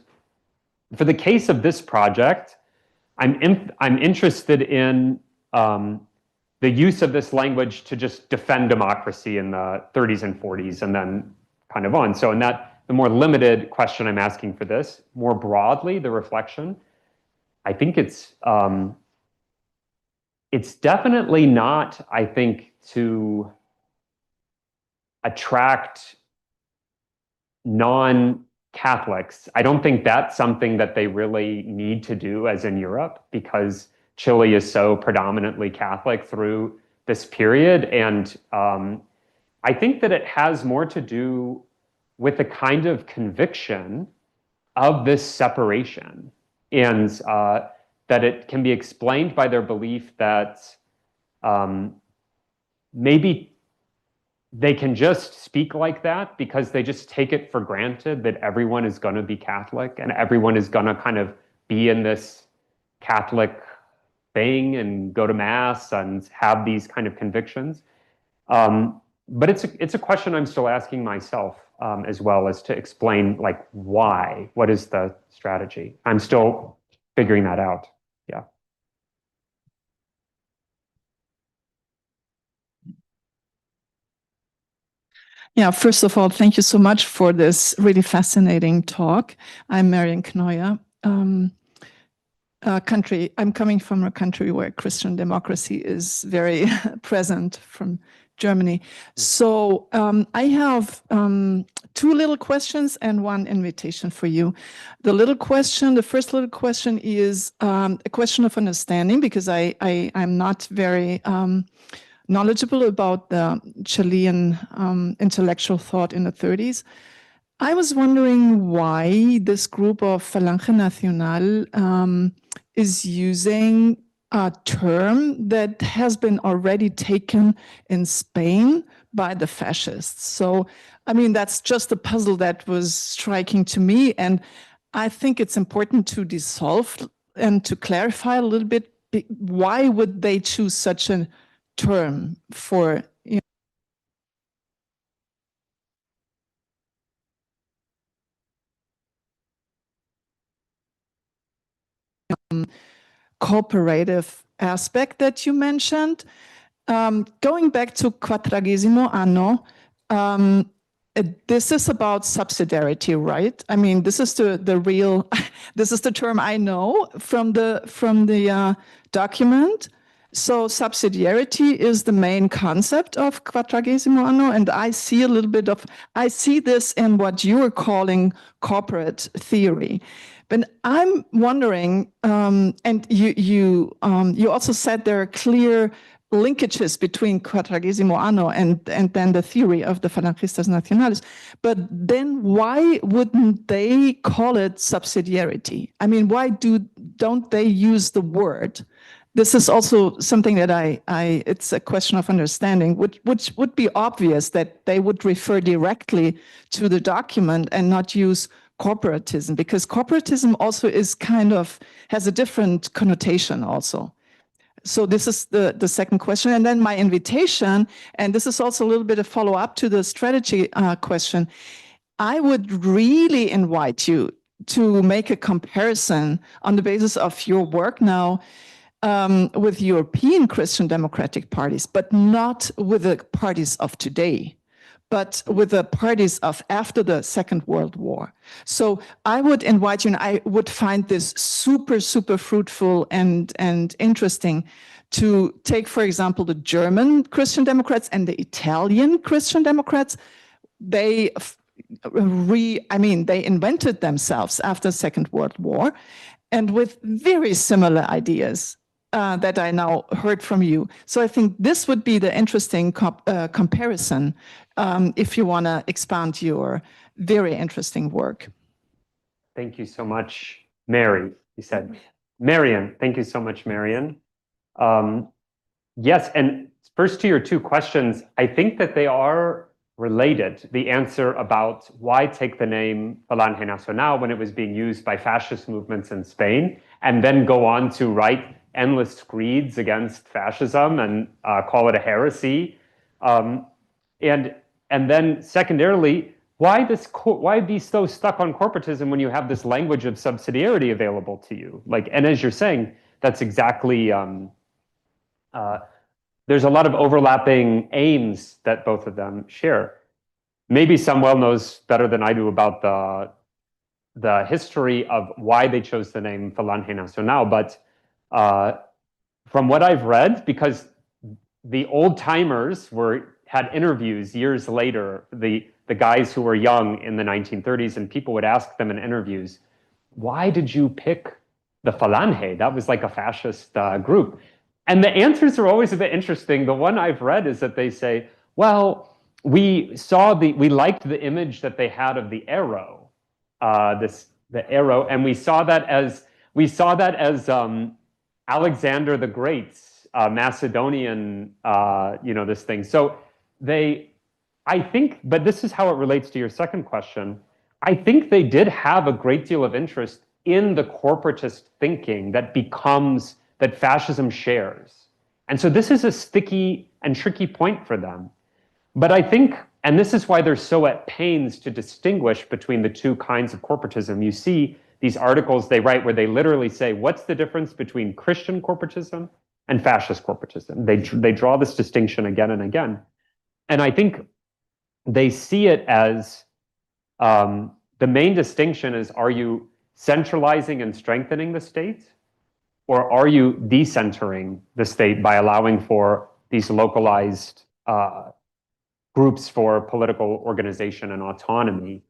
for the case of this project, I'm interested in the use of this language to just defend democracy in the 30s and 40s and then kind of on. So in that, the more limited question I'm asking for this, more broadly, the reflection, I think it's definitely not, I think, to attract non-Catholics. I don't think that's something that they really need to do as in Europe, because Chile is so predominantly Catholic through this period. And I think that it has more to do with the kind of conviction of this separation, and that it can be explained by their belief that maybe they can just speak like that because they just take it for granted that everyone is going to be Catholic and everyone is going to kind of be in this Catholic thing and go to mass and have these kind of convictions. But it's a question I'm still asking myself as well, as to explain, like, why? What is the strategy? I'm still figuring that out. Yeah. Yeah, first of all, thank you so much for this really fascinating talk. I'm Marion Knoyer. I'm coming from a country where Christian democracy is very present, from Germany. So I have two little questions and one invitation for you. The first little question is a question of understanding, because I'm not very knowledgeable about the Chilean intellectual thought in the 30s. I was wondering why this group of Falange Nacional is using a term that has been already taken in Spain by the fascists. So, I mean, that's just a puzzle that was striking to me. And I think it's important to dissolve and to clarify a little bit, why would they choose such a term for, you know, cooperative aspect that you mentioned. Going back to quadragesimo anno, this is about subsidiarity, right? I mean, this is the real, this is the term I know from the document. So subsidiarity is the main concept of quadragesimo anno, and I see I see this in what you are calling corporate theory. But I'm wondering, and you also said there are clear linkages between quadragesimo anno and then the theory of the Falangistas Nacionales. But then why wouldn't they call it subsidiarity? I mean, why don't they use the word? This is also something that it's a question of understanding, which would be obvious that they would refer directly to the document and not use corporatism, because corporatism also is has a different connotation also. So this is the second question. And then my invitation, and this is also a little bit of follow-up to the strategy question, I would really invite you to make a comparison on the basis of your work now with European Christian democratic parties, but not with the parties of today, but with the parties of after the Second World War. So I would invite you, and I would find this super, super fruitful and interesting, to take, for example, the German Christian Democrats and the Italian Christian Democrats. They they invented themselves after Second World War, and with very similar ideas that I now heard from you. So I think this would be the interesting comparison if you want to expand your very interesting work. Thank you so much, Mary. You said Marian. Thank you so much, Marian. Yes, and first to your two questions, I think that they are related. The answer about why take the name Falange Nacional when it was being used by fascist movements in Spain, and then go on to write endless screeds against fascism and call it a heresy. And then secondarily, why be so stuck on corporatism when you have this language of subsidiarity available to you? And as you're saying, that's exactly, there's a lot of overlapping aims that both of them share. Maybe Samuel knows better than I do about the history of why they chose the name Falange Nacional, but from what I've read, because the old timers had interviews years later, the guys who were young in the 1930s, and people would ask them in interviews, why did you pick the Falange? That was like a fascist group. And the answers are always a bit interesting. The one I've read is that they say, well, we liked the image that they had of the arrow, the arrow, and we saw that as Alexander the Great's Macedonian, this thing. So I think, but this is how it relates to your second question. I think they did have a great deal of interest in the corporatist thinking that fascism shares. And so this is a sticky and tricky point for them. But I think, and this is why they're so at pains to distinguish between the two kinds of corporatism. You see these articles they write where they literally say, what's the difference between Christian corporatism and fascist corporatism? They draw this distinction again and again. And I think they see it as the main distinction is, are you centralizing and strengthening the state? Or are you decentering the state by allowing for these localized groups for political organization and autonomy?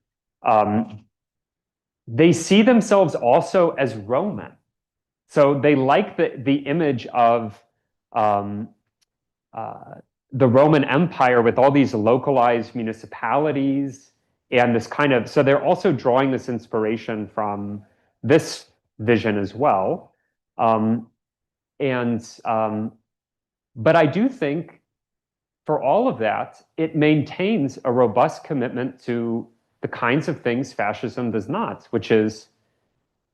They see themselves also as Roman. So they like the image of the Roman Empire with all these localized municipalities and this kind of, so they're also drawing this inspiration from this vision as well. But I do think for all of that, it maintains a robust commitment to the kinds of things fascism does not, which is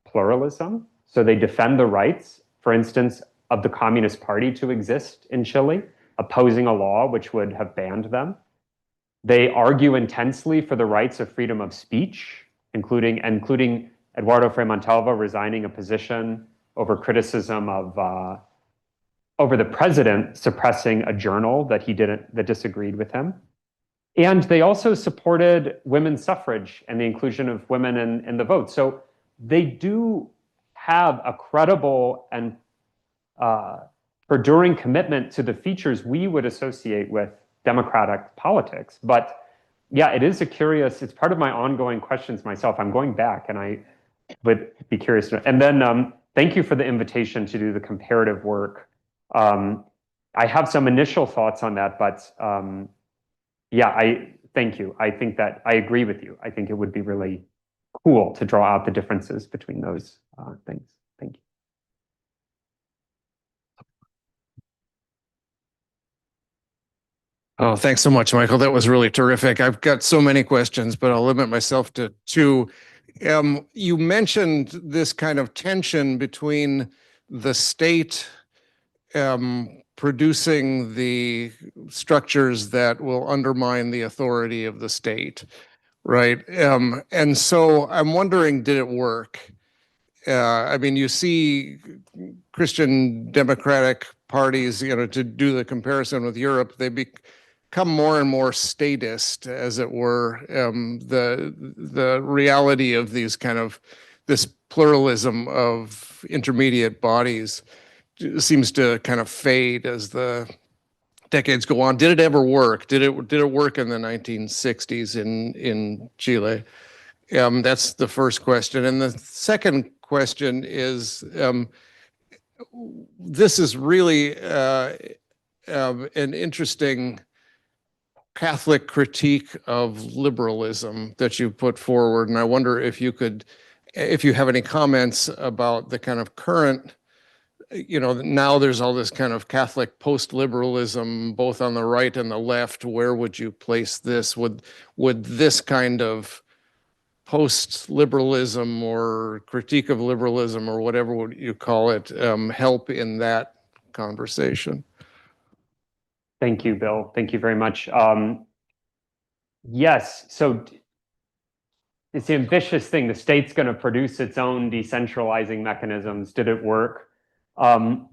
pluralism. So they defend the rights, for instance, of the Communist Party to exist in Chile, opposing a law which would have banned them. They argue intensely for the rights of freedom of speech, including Eduardo Frei Montalva resigning a position over criticism of over the president suppressing a journal that disagreed with him. And they also supported women's suffrage and the inclusion of women in the vote. So they do have a credible and enduring commitment to the features we would associate with democratic politics. But yeah, it's part of my ongoing questions myself. I'm going back and I would be curious to know. And then thank you for the invitation to do the comparative work. I have some initial thoughts on that, but thank you. I think that I agree with you. I think it would be really cool to draw out the differences between those things. Thank you. Oh, thanks so much, Michael. That was really terrific. I've got so many questions, but I'll limit myself to two. You mentioned this kind of tension between the state producing the structures that will undermine the authority of the state, right? And so I'm wondering, did it work? I mean, you see Christian democratic parties, to do the comparison with Europe, they become more and more statist, as it were. The reality of this pluralism of intermediate bodies seems to kind of fade as the decades go on, did it ever work? Did it work in the 1960s in Chile? That's the first question. And the second question is, this is really an interesting Catholic critique of liberalism that you put forward. And I wonder if you have any comments about the kind of current, now there's all this kind of Catholic post-liberalism, both on the right and the left. Where would you place this? Would this kind of post-liberalism or critique of liberalism or whatever you call it help in that conversation? Thank you, Bill. Thank you very much. Yes, so it's the ambitious thing. The state's going to produce its own decentralizing mechanisms. Did it work? The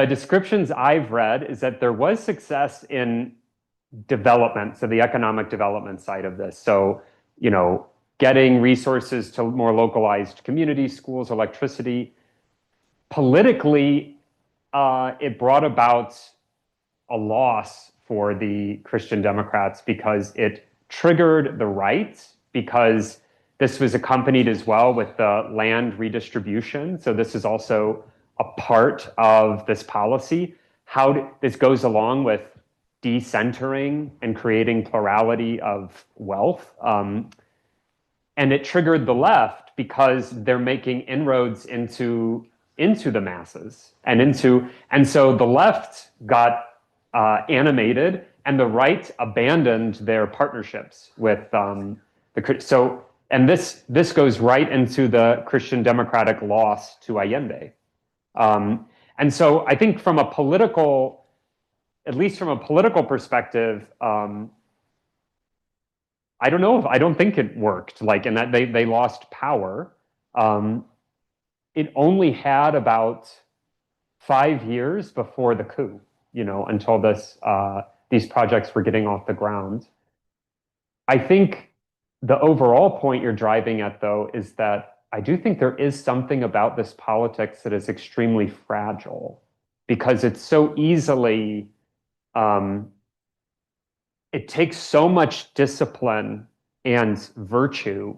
descriptions I've read is that there was success in development, so the economic development side of this. So, getting resources to more localized communities, schools, electricity. Politically, it brought about a loss for the Christian Democrats because it triggered the right, because this was accompanied as well with the land redistribution. So this is also a part of this policy. This goes along with decentering and creating plurality of wealth. And it triggered the left because they're making inroads into the masses and so the left got animated and the right abandoned their partnerships with this goes right into the Christian Democratic loss to Allende. And so I think at least from a political perspective, I don't think it worked, in that they lost power. It only had about 5 years before the coup, until these projects were getting off the ground. I think the overall point you're driving at, though, is that I do think there is something about this politics that is extremely fragile, because it's so easily, it takes so much discipline and virtue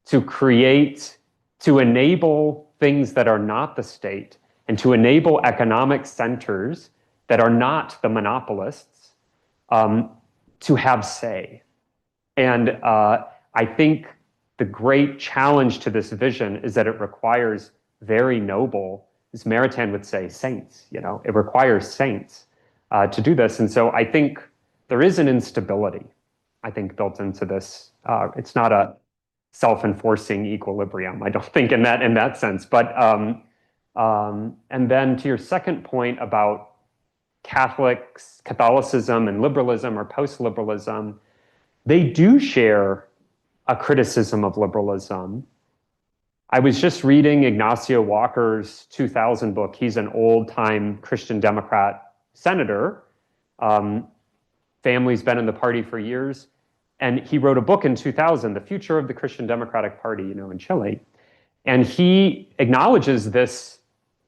to enable things that are not the state, and to enable economic centers that are not the monopolists to have say. And I think the great challenge to this vision is that it requires very noble, as Maritain would say, saints. It requires saints to do this. And so I think there is an instability, built into this. It's not a self-enforcing equilibrium, I don't think, in that sense. But and then to your second point about Catholicism and liberalism or post-liberalism, they do share a criticism of liberalism. I was just reading Ignacio Walker's 2000 book. He's an old-time Christian Democrat senator. Family's been in the party for years. And he wrote a book in 2000, The Future of the Christian Democratic Party, in Chile. And he acknowledges this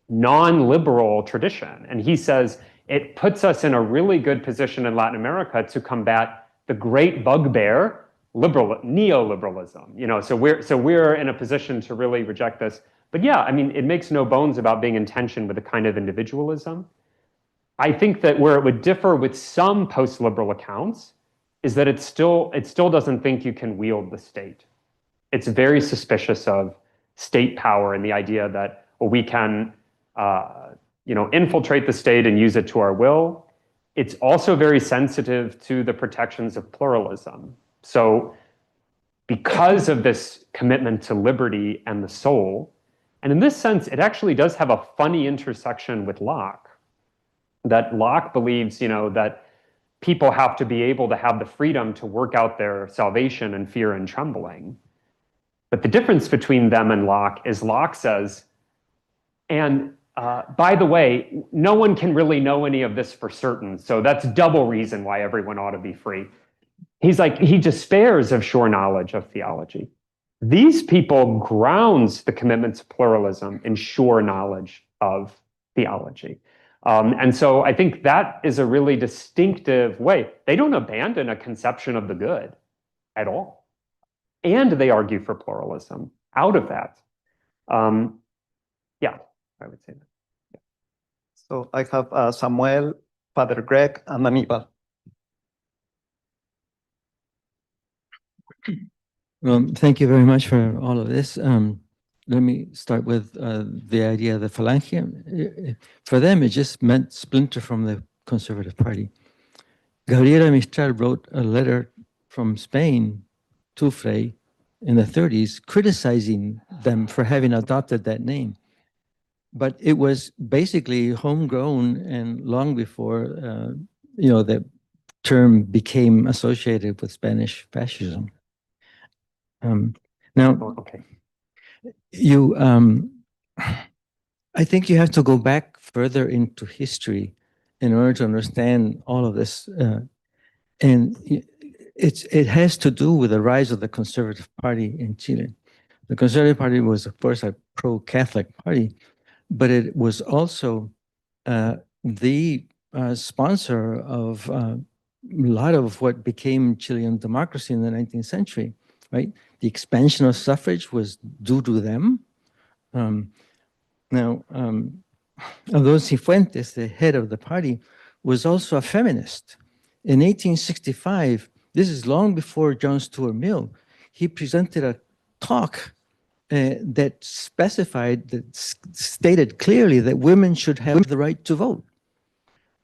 non-liberal tradition. And he says it puts us in a really good position in Latin America to combat the great bugbear, neoliberalism. So we're in a position to really reject this. But yeah, it makes no bones about being in tension with a kind of individualism. I think that where it would differ with some post-liberal accounts is that it still doesn't think you can wield the state. It's very suspicious of state power and the idea that, we can infiltrate the state and use it to our will. It's also very sensitive to the protections of pluralism. So because of this commitment to liberty and the soul, and in this sense, it actually does have a funny intersection with Locke, that Locke believes, that people have to be able to have the freedom to work out their salvation in fear and trembling. But the difference between them and Locke is Locke says, and by the way, no one can really know any of this for certain, so that's double reason why everyone ought to be free. He's like, he despairs of sure knowledge of theology. These people grounds the commitment to pluralism in sure knowledge of theology. And so I think that is a really distinctive way. They don't abandon a conception of the good at all. And they argue for pluralism out of that. Yeah, I would say that. Yeah. So I have Samuel, Father Greg, and Anibal. Well, thank you very much for all of this. Let me start with the idea of the Falange. For them, it just meant splinter from the Conservative Party. Gabriela Mistral wrote a letter from Spain to Frei in the 30s, criticizing them for having adopted that name. But it was basically homegrown, and long before the term became associated with Spanish fascism. Now, Okay. I think you have to go back further into history in order to understand all of this, and it has to do with the rise of the Conservative Party in Chile. The Conservative Party was, of course, a pro-Catholic party, but it was also the sponsor of a lot of what became Chilean democracy in the 19th century, right? The expansion of suffrage was due to them. Although Cifuentes, the head of the party, was also a feminist. In 1865, this is long before John Stuart Mill, he presented a talk that specified, that stated clearly that women should have the right to vote.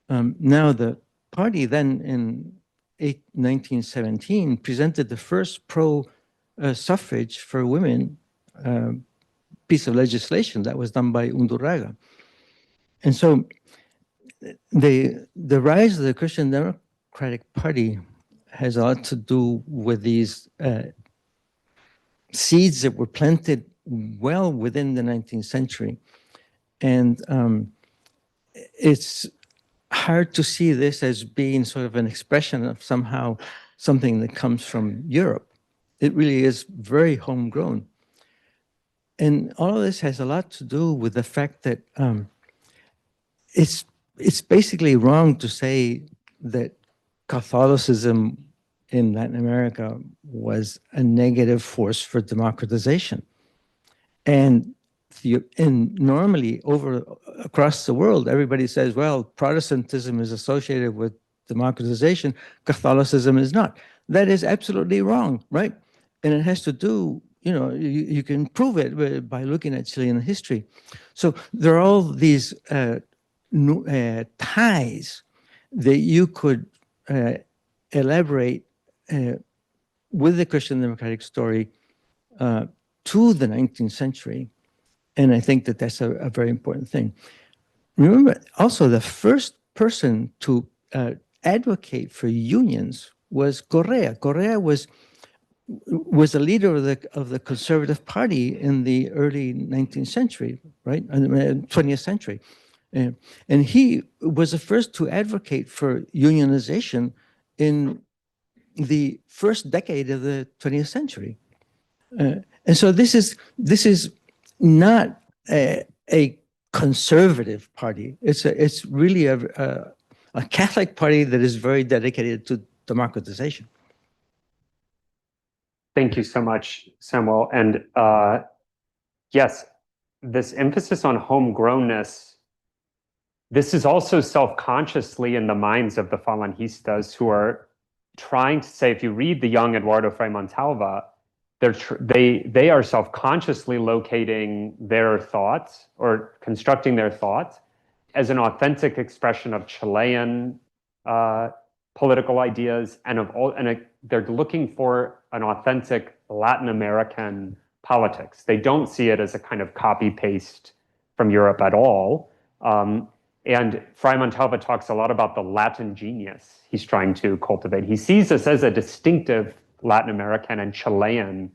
Now, the party then in 1917 presented the first pro-suffrage for women piece of legislation that was done by Undurraga. And so the rise of the Christian Democratic Party has a lot to do with these seeds that were planted well within the 19th century. And it's hard to see this as being sort of an expression of somehow something that comes from Europe. It really is very homegrown. And all of this has a lot to do with the fact that it's basically wrong to say that Catholicism in Latin America was a negative force for democratization. And normally across the world, everybody says, well, Protestantism is associated with democratization, Catholicism is not. That is absolutely wrong, right? And it has to do, you can prove it by looking at Chilean history. So there are all these ties that you could elaborate with the Christian democratic story to the 19th century. And I think that that's a very important thing. Remember, also, the first person to advocate for unions was Correa. Correa was a leader of the Conservative Party in the early 19th century, right? 20th century. And he was the first to advocate for unionization in the first decade of the 20th century. And so this is not a conservative party. It's really a Catholic party that is very dedicated to democratization. Thank you so much, Samuel. And yes, this emphasis on homegrownness, this is also self-consciously in the minds of the Falangistas, who are trying to say, if you read the young Eduardo Frei Montalva, they are self-consciously locating their thoughts or constructing their thoughts as an authentic expression of Chilean political ideas, and they're looking for an authentic Latin American politics. They don't see it as a kind of copy-paste from Europe at all. And Frei Montalva talks a lot about the Latin genius he's trying to cultivate. He sees this as a distinctive Latin American and Chilean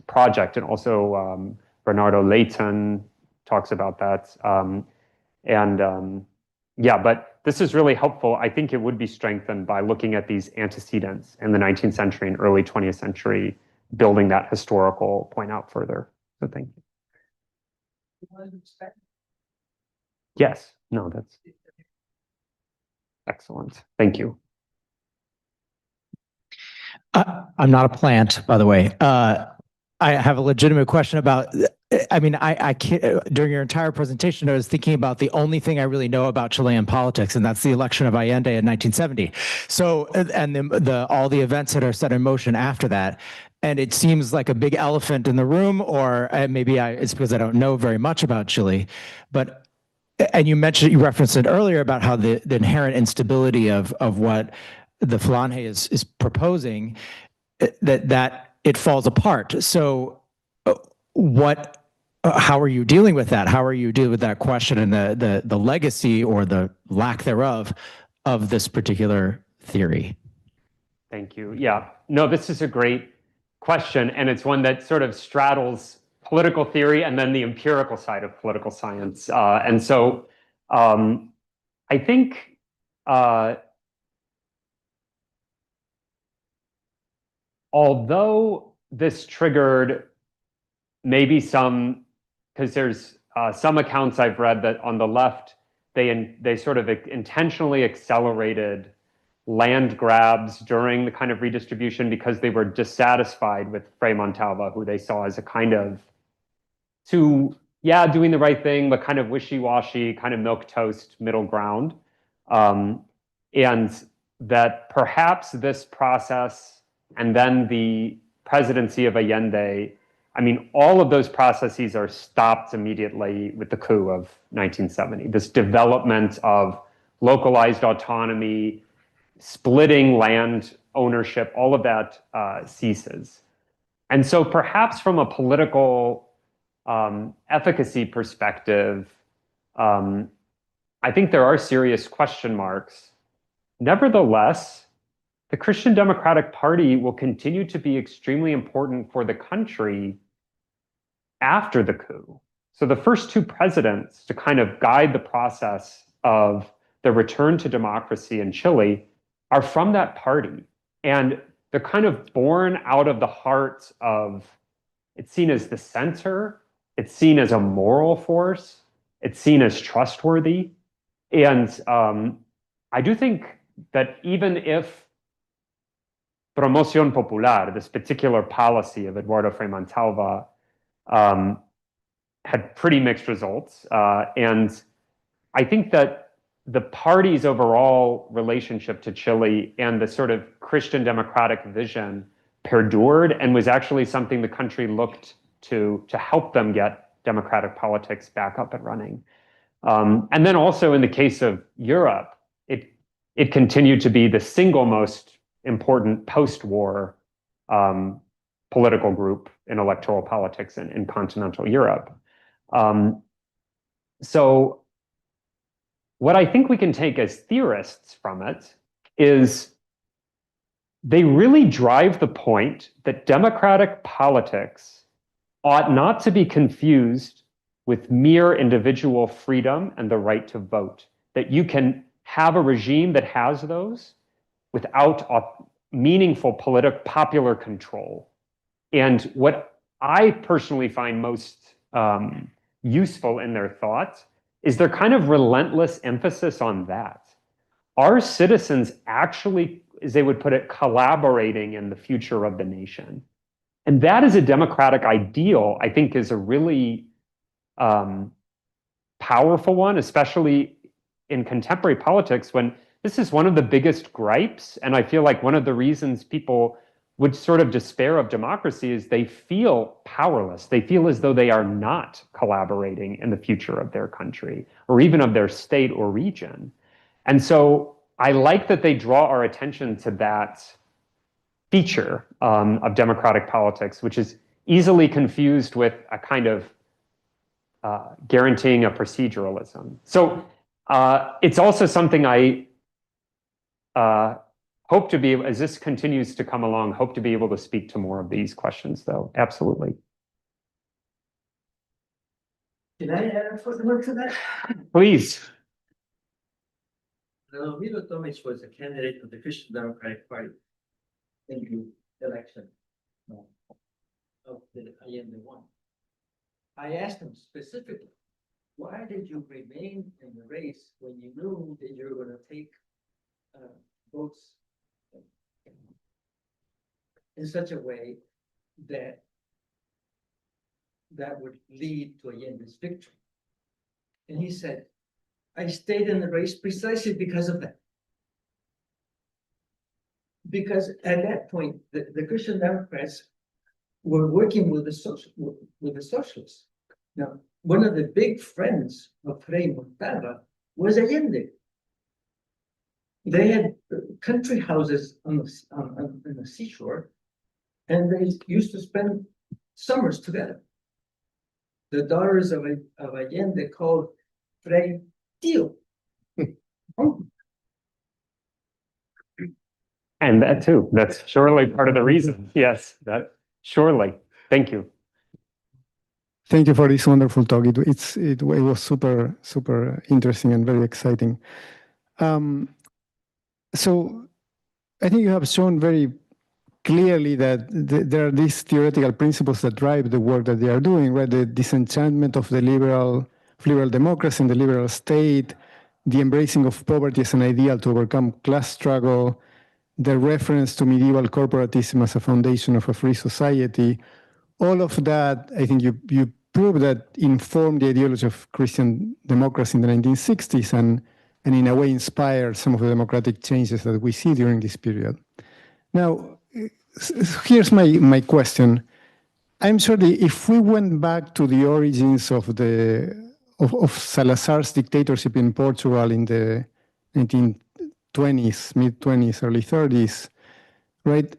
project. And also Bernardo Leighton talks about that. Yeah, but this is really helpful. I think it would be strengthened by looking at these antecedents in the 19th century and early 20th century, building that historical point out further. So thank you. Yes, no, that's excellent. Thank you. I'm not a plant, by the way. I have a legitimate question about, I mean, I can't, during your entire presentation, I was thinking about the only thing I really know about Chilean politics, and that's the election of Allende in 1970. So, and all the events that are set in motion after that. And it seems like a big elephant in the room, or maybe it's because I don't know very much about Chile, but, and you referenced it earlier about how the inherent instability of what the Falange is proposing, that it falls apart. So how are you dealing with that? How are you dealing with that question and the legacy or the lack thereof of this particular theory? Thank you. Yeah, no, this is a great question, and it's one that sort of straddles political theory and then the empirical side of political science. And so I think although this triggered maybe some, because there's some accounts I've read that on the left, they sort of intentionally accelerated land grabs during the kind of redistribution because they were dissatisfied with Frei Montalva, who they saw as a kind of doing the right thing, but kind of wishy-washy, kind of milquetoast middle ground. And that perhaps this process and then the presidency of Allende, I mean, all of those processes are stopped immediately with the coup of 1970. This development of localized autonomy, splitting land ownership, all of that ceases. And so perhaps from a political efficacy perspective, I think there are serious question marks. Nevertheless, the Christian Democratic Party will continue to be extremely important for the country after the coup. So the first two presidents to kind of guide the process of the return to democracy in Chile are from that party. And they're kind of born out of the heart of, it's seen as the center, it's seen as a moral force, it's seen as trustworthy. And I do think that even if Promoción Popular, this particular policy of Eduardo Frei Montalva, had pretty mixed results. And I think that the party's overall relationship to Chile and the sort of Christian democratic vision perdured and was actually something the country looked to help them get democratic politics back up and running. And then also in the case of Europe, it continued to be the single most important post-war political group in electoral politics in continental Europe. So what I think we can take as theorists from it is they really drive the point that democratic politics ought not to be confused with mere individual freedom and the right to vote, that you can have a regime that has those without meaningful popular control. And what I personally find most useful in their thoughts is their kind of relentless emphasis on that. Are citizens actually, as they would put it, collaborating in the future of the nation? And that is a democratic ideal, I think, is a really powerful one, especially in contemporary politics, when this is one of the biggest gripes. And I feel like one of the reasons people would sort of despair of democracy is they feel powerless. They feel as though they are not collaborating in the future of their country or even of their state or region. And so I like that they draw our attention to that feature of democratic politics, which is easily confused with a kind of guaranteeing a proceduralism. So it's also something I hope to be, as this continues to come along, hope to be able to speak to more of these questions, though. Absolutely. Can I add a footnote to that? Please. Milo Tomic was a candidate of the Christian Democratic Party in the election of the Allende one. I asked him specifically, why did you remain in the race when you knew that you were going to take votes in such a way that would lead to Allende's victory? And he said, I stayed in the race precisely because of that. Because at that point, the Christian Democrats were working with the socialists. Now, one of the big friends of Frei Montalva was Allende. They had country houses on the seashore, and they used to spend summers together. The daughters of Allende called Frei Tio. And that too, that's surely part of the reason. Yes, that surely. Thank you. Thank you for this wonderful talk. It was super, super interesting and very exciting. So I think you have shown very clearly that there are these theoretical principles that drive the work that they are doing, right? The disenchantment of the liberal democracy and the liberal state, the embracing of poverty as an ideal to overcome class struggle, the reference to medieval corporatism as a foundation of a free society. All of that, I think you prove that informed the ideology of Christian democracy in the 1960s and in a way inspired some of the democratic changes that we see during this period. Now, here's my question. I'm sure that if we went back to the origins of Salazar's dictatorship in Portugal in the 1920s, mid-20s, early 30s, right?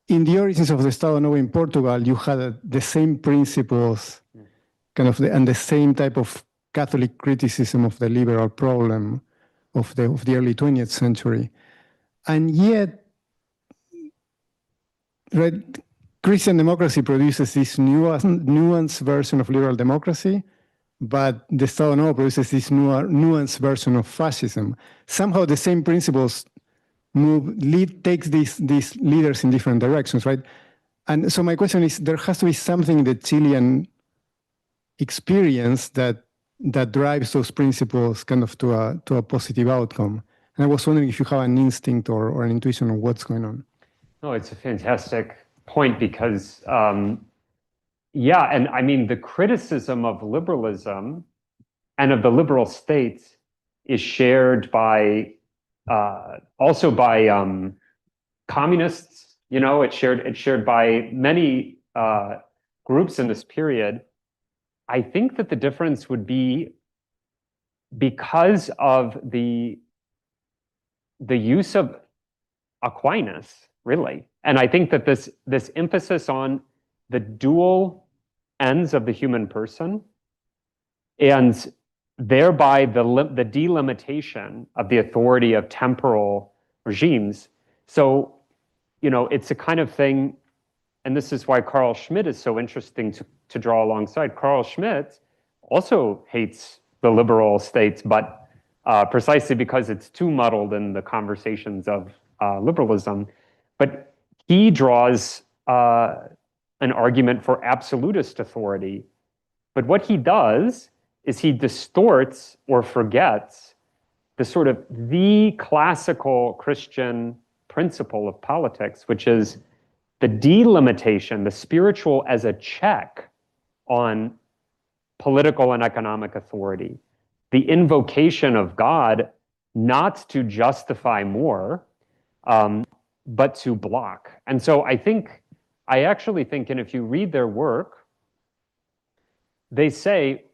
In the origins of the Estado Novo in Portugal, you had the same principles, and the same type of Catholic criticism of the liberal problem of the early 20th century. And yet, right, Christian democracy produces this nuanced version of liberal democracy, but the Estado Novo produces this nuanced version of fascism. Somehow the same principles takes these leaders in different directions, right? And so my question is, there has to be something in the Chilean experience that drives those principles kind of to a positive outcome. And I was wondering if you have an instinct or an intuition of what's going on. No, it's a fantastic point because, yeah, and I mean, the criticism of liberalism and of the liberal state is shared by also by communists. You know, it's shared by many groups in this period. I think that the difference would be because of the use of Aquinas, really. And I think that this emphasis on the dual ends of the human person and thereby the delimitation of the authority of temporal regimes. So, you know, it's a kind of thing, and this is why Carl Schmitt is so interesting to draw alongside. Carl Schmitt also hates the liberal states, but precisely because it's too muddled in the conversations of liberalism. But he draws an argument for absolutist authority. But what he does is he distorts or forgets the sort of the classical Christian principle of politics, which is the delimitation, the spiritual as a check on political and economic authority, the invocation of God not to justify more, but to block. And so I actually think, and if you read their work, they say,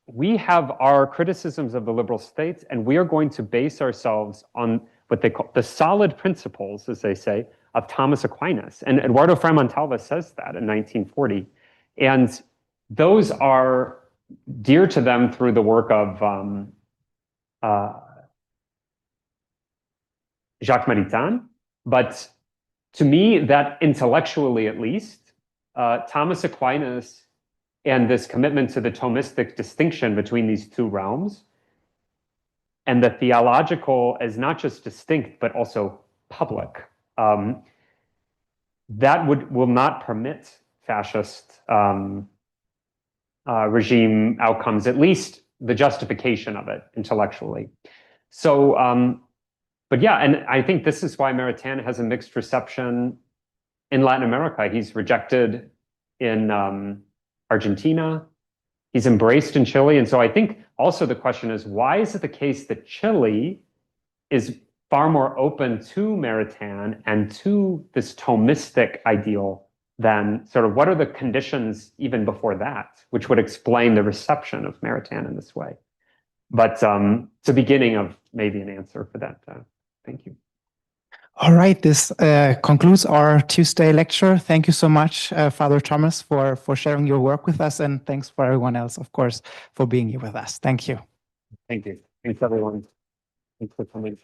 we have our criticisms of the liberal states, and we are going to base ourselves on what they call the solid principles, as they say, of Thomas Aquinas. And Eduardo Frei Montalva says that in 1940. And those are dear to them through the work of Jacques Maritain. But to me, that intellectually at least, Thomas Aquinas and this commitment to the Thomistic distinction between these two realms, and the theological as not just distinct, but also public, that will not permit fascist regime outcomes, at least the justification of it intellectually. So, but yeah, and I think this is why Maritain has a mixed reception in Latin America. He's rejected in Argentina. He's embraced in Chile. And so I think also the question is, why is it the case that Chile is far more open to Maritain and to this Thomistic ideal than sort of what are the conditions even before that, which would explain the reception of Maritain in this way? But it's the beginning of maybe an answer for that. Thank you. All right, this concludes our Tuesday lecture. Thank you so much, Father Thomas, for sharing your work with us, and thanks for everyone else, of course, for being here with us. Thank you. Thank you. Thanks, everyone. Thanks for coming.